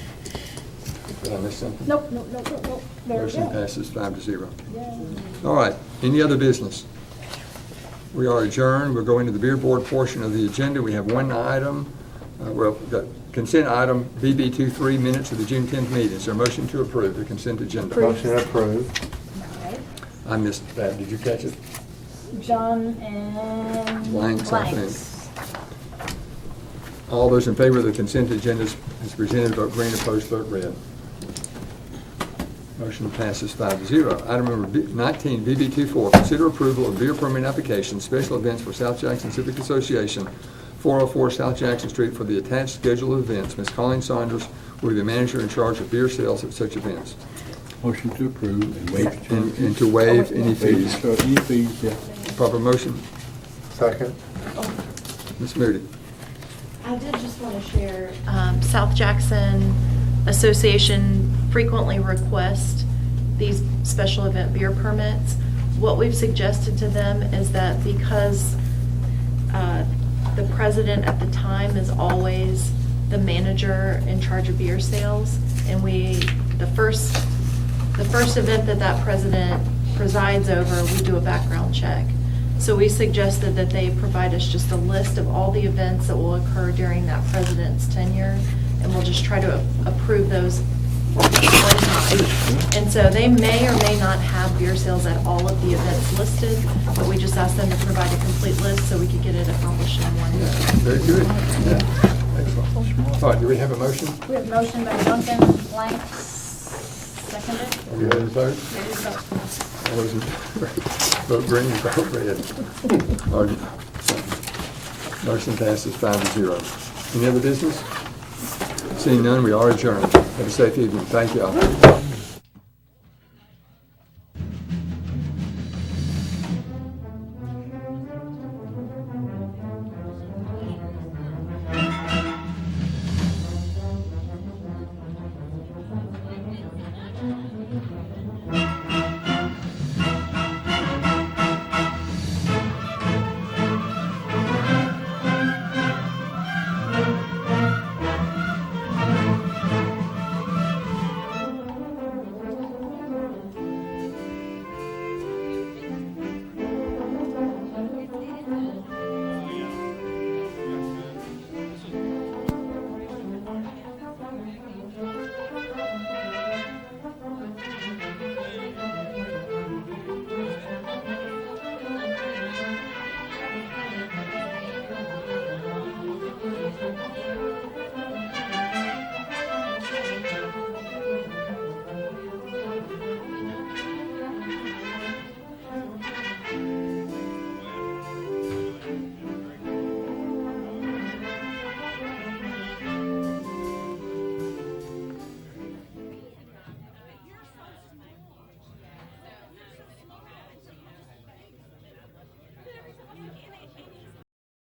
Did I miss something? Nope. There we Motion go. passes 5-0. Yay. All right, any other business? We are adjourned. We'll go into the beer board portion of the agenda. We have one item, the consent item, BB23, minutes of the June 10th meeting. Is there a motion to approve the consent agenda? Motion approved. Right. I missed that. Did you catch it? John and Blanks, I think. All those in favor of the consent agenda as presented, vote green, opposed, vote red. Motion passes 5-0. Item number 19, BB24, consider approval of beer permit application, special events for South Jackson Civic Association, 404 South Jackson Street for the attached schedule of events. Ms. Colleen Saunders will be the manager in charge of beer sales at such events. Motion to approve and waive. And to waive any fees. Any fees, yeah. Proper motion. Second. Ms. Moody. I did just want to share, South Jackson Association frequently request these special event beer permits. What we've suggested to them is that because the president at the time is always the manager in charge of beer sales, and the first event that president presides over, we do a background check. So we suggested that they provide us just a list of all the events that will occur during that president's tenure, and we'll just try to approve those one time. And so they may or may not have beer sales at all of the events listed, but we just asked them to provide a complete list so we could get it accomplished in one day. Very good. Yeah. Excellent. All right, do we have a motion? We have motion by Duncan, Blanks, seconded. Are we ready to vote? All those in favor, vote green, vote red. All right. Motion passes 5-0. Any other business? Seeing none, we are adjourned. Have a safe evening. Thank you all.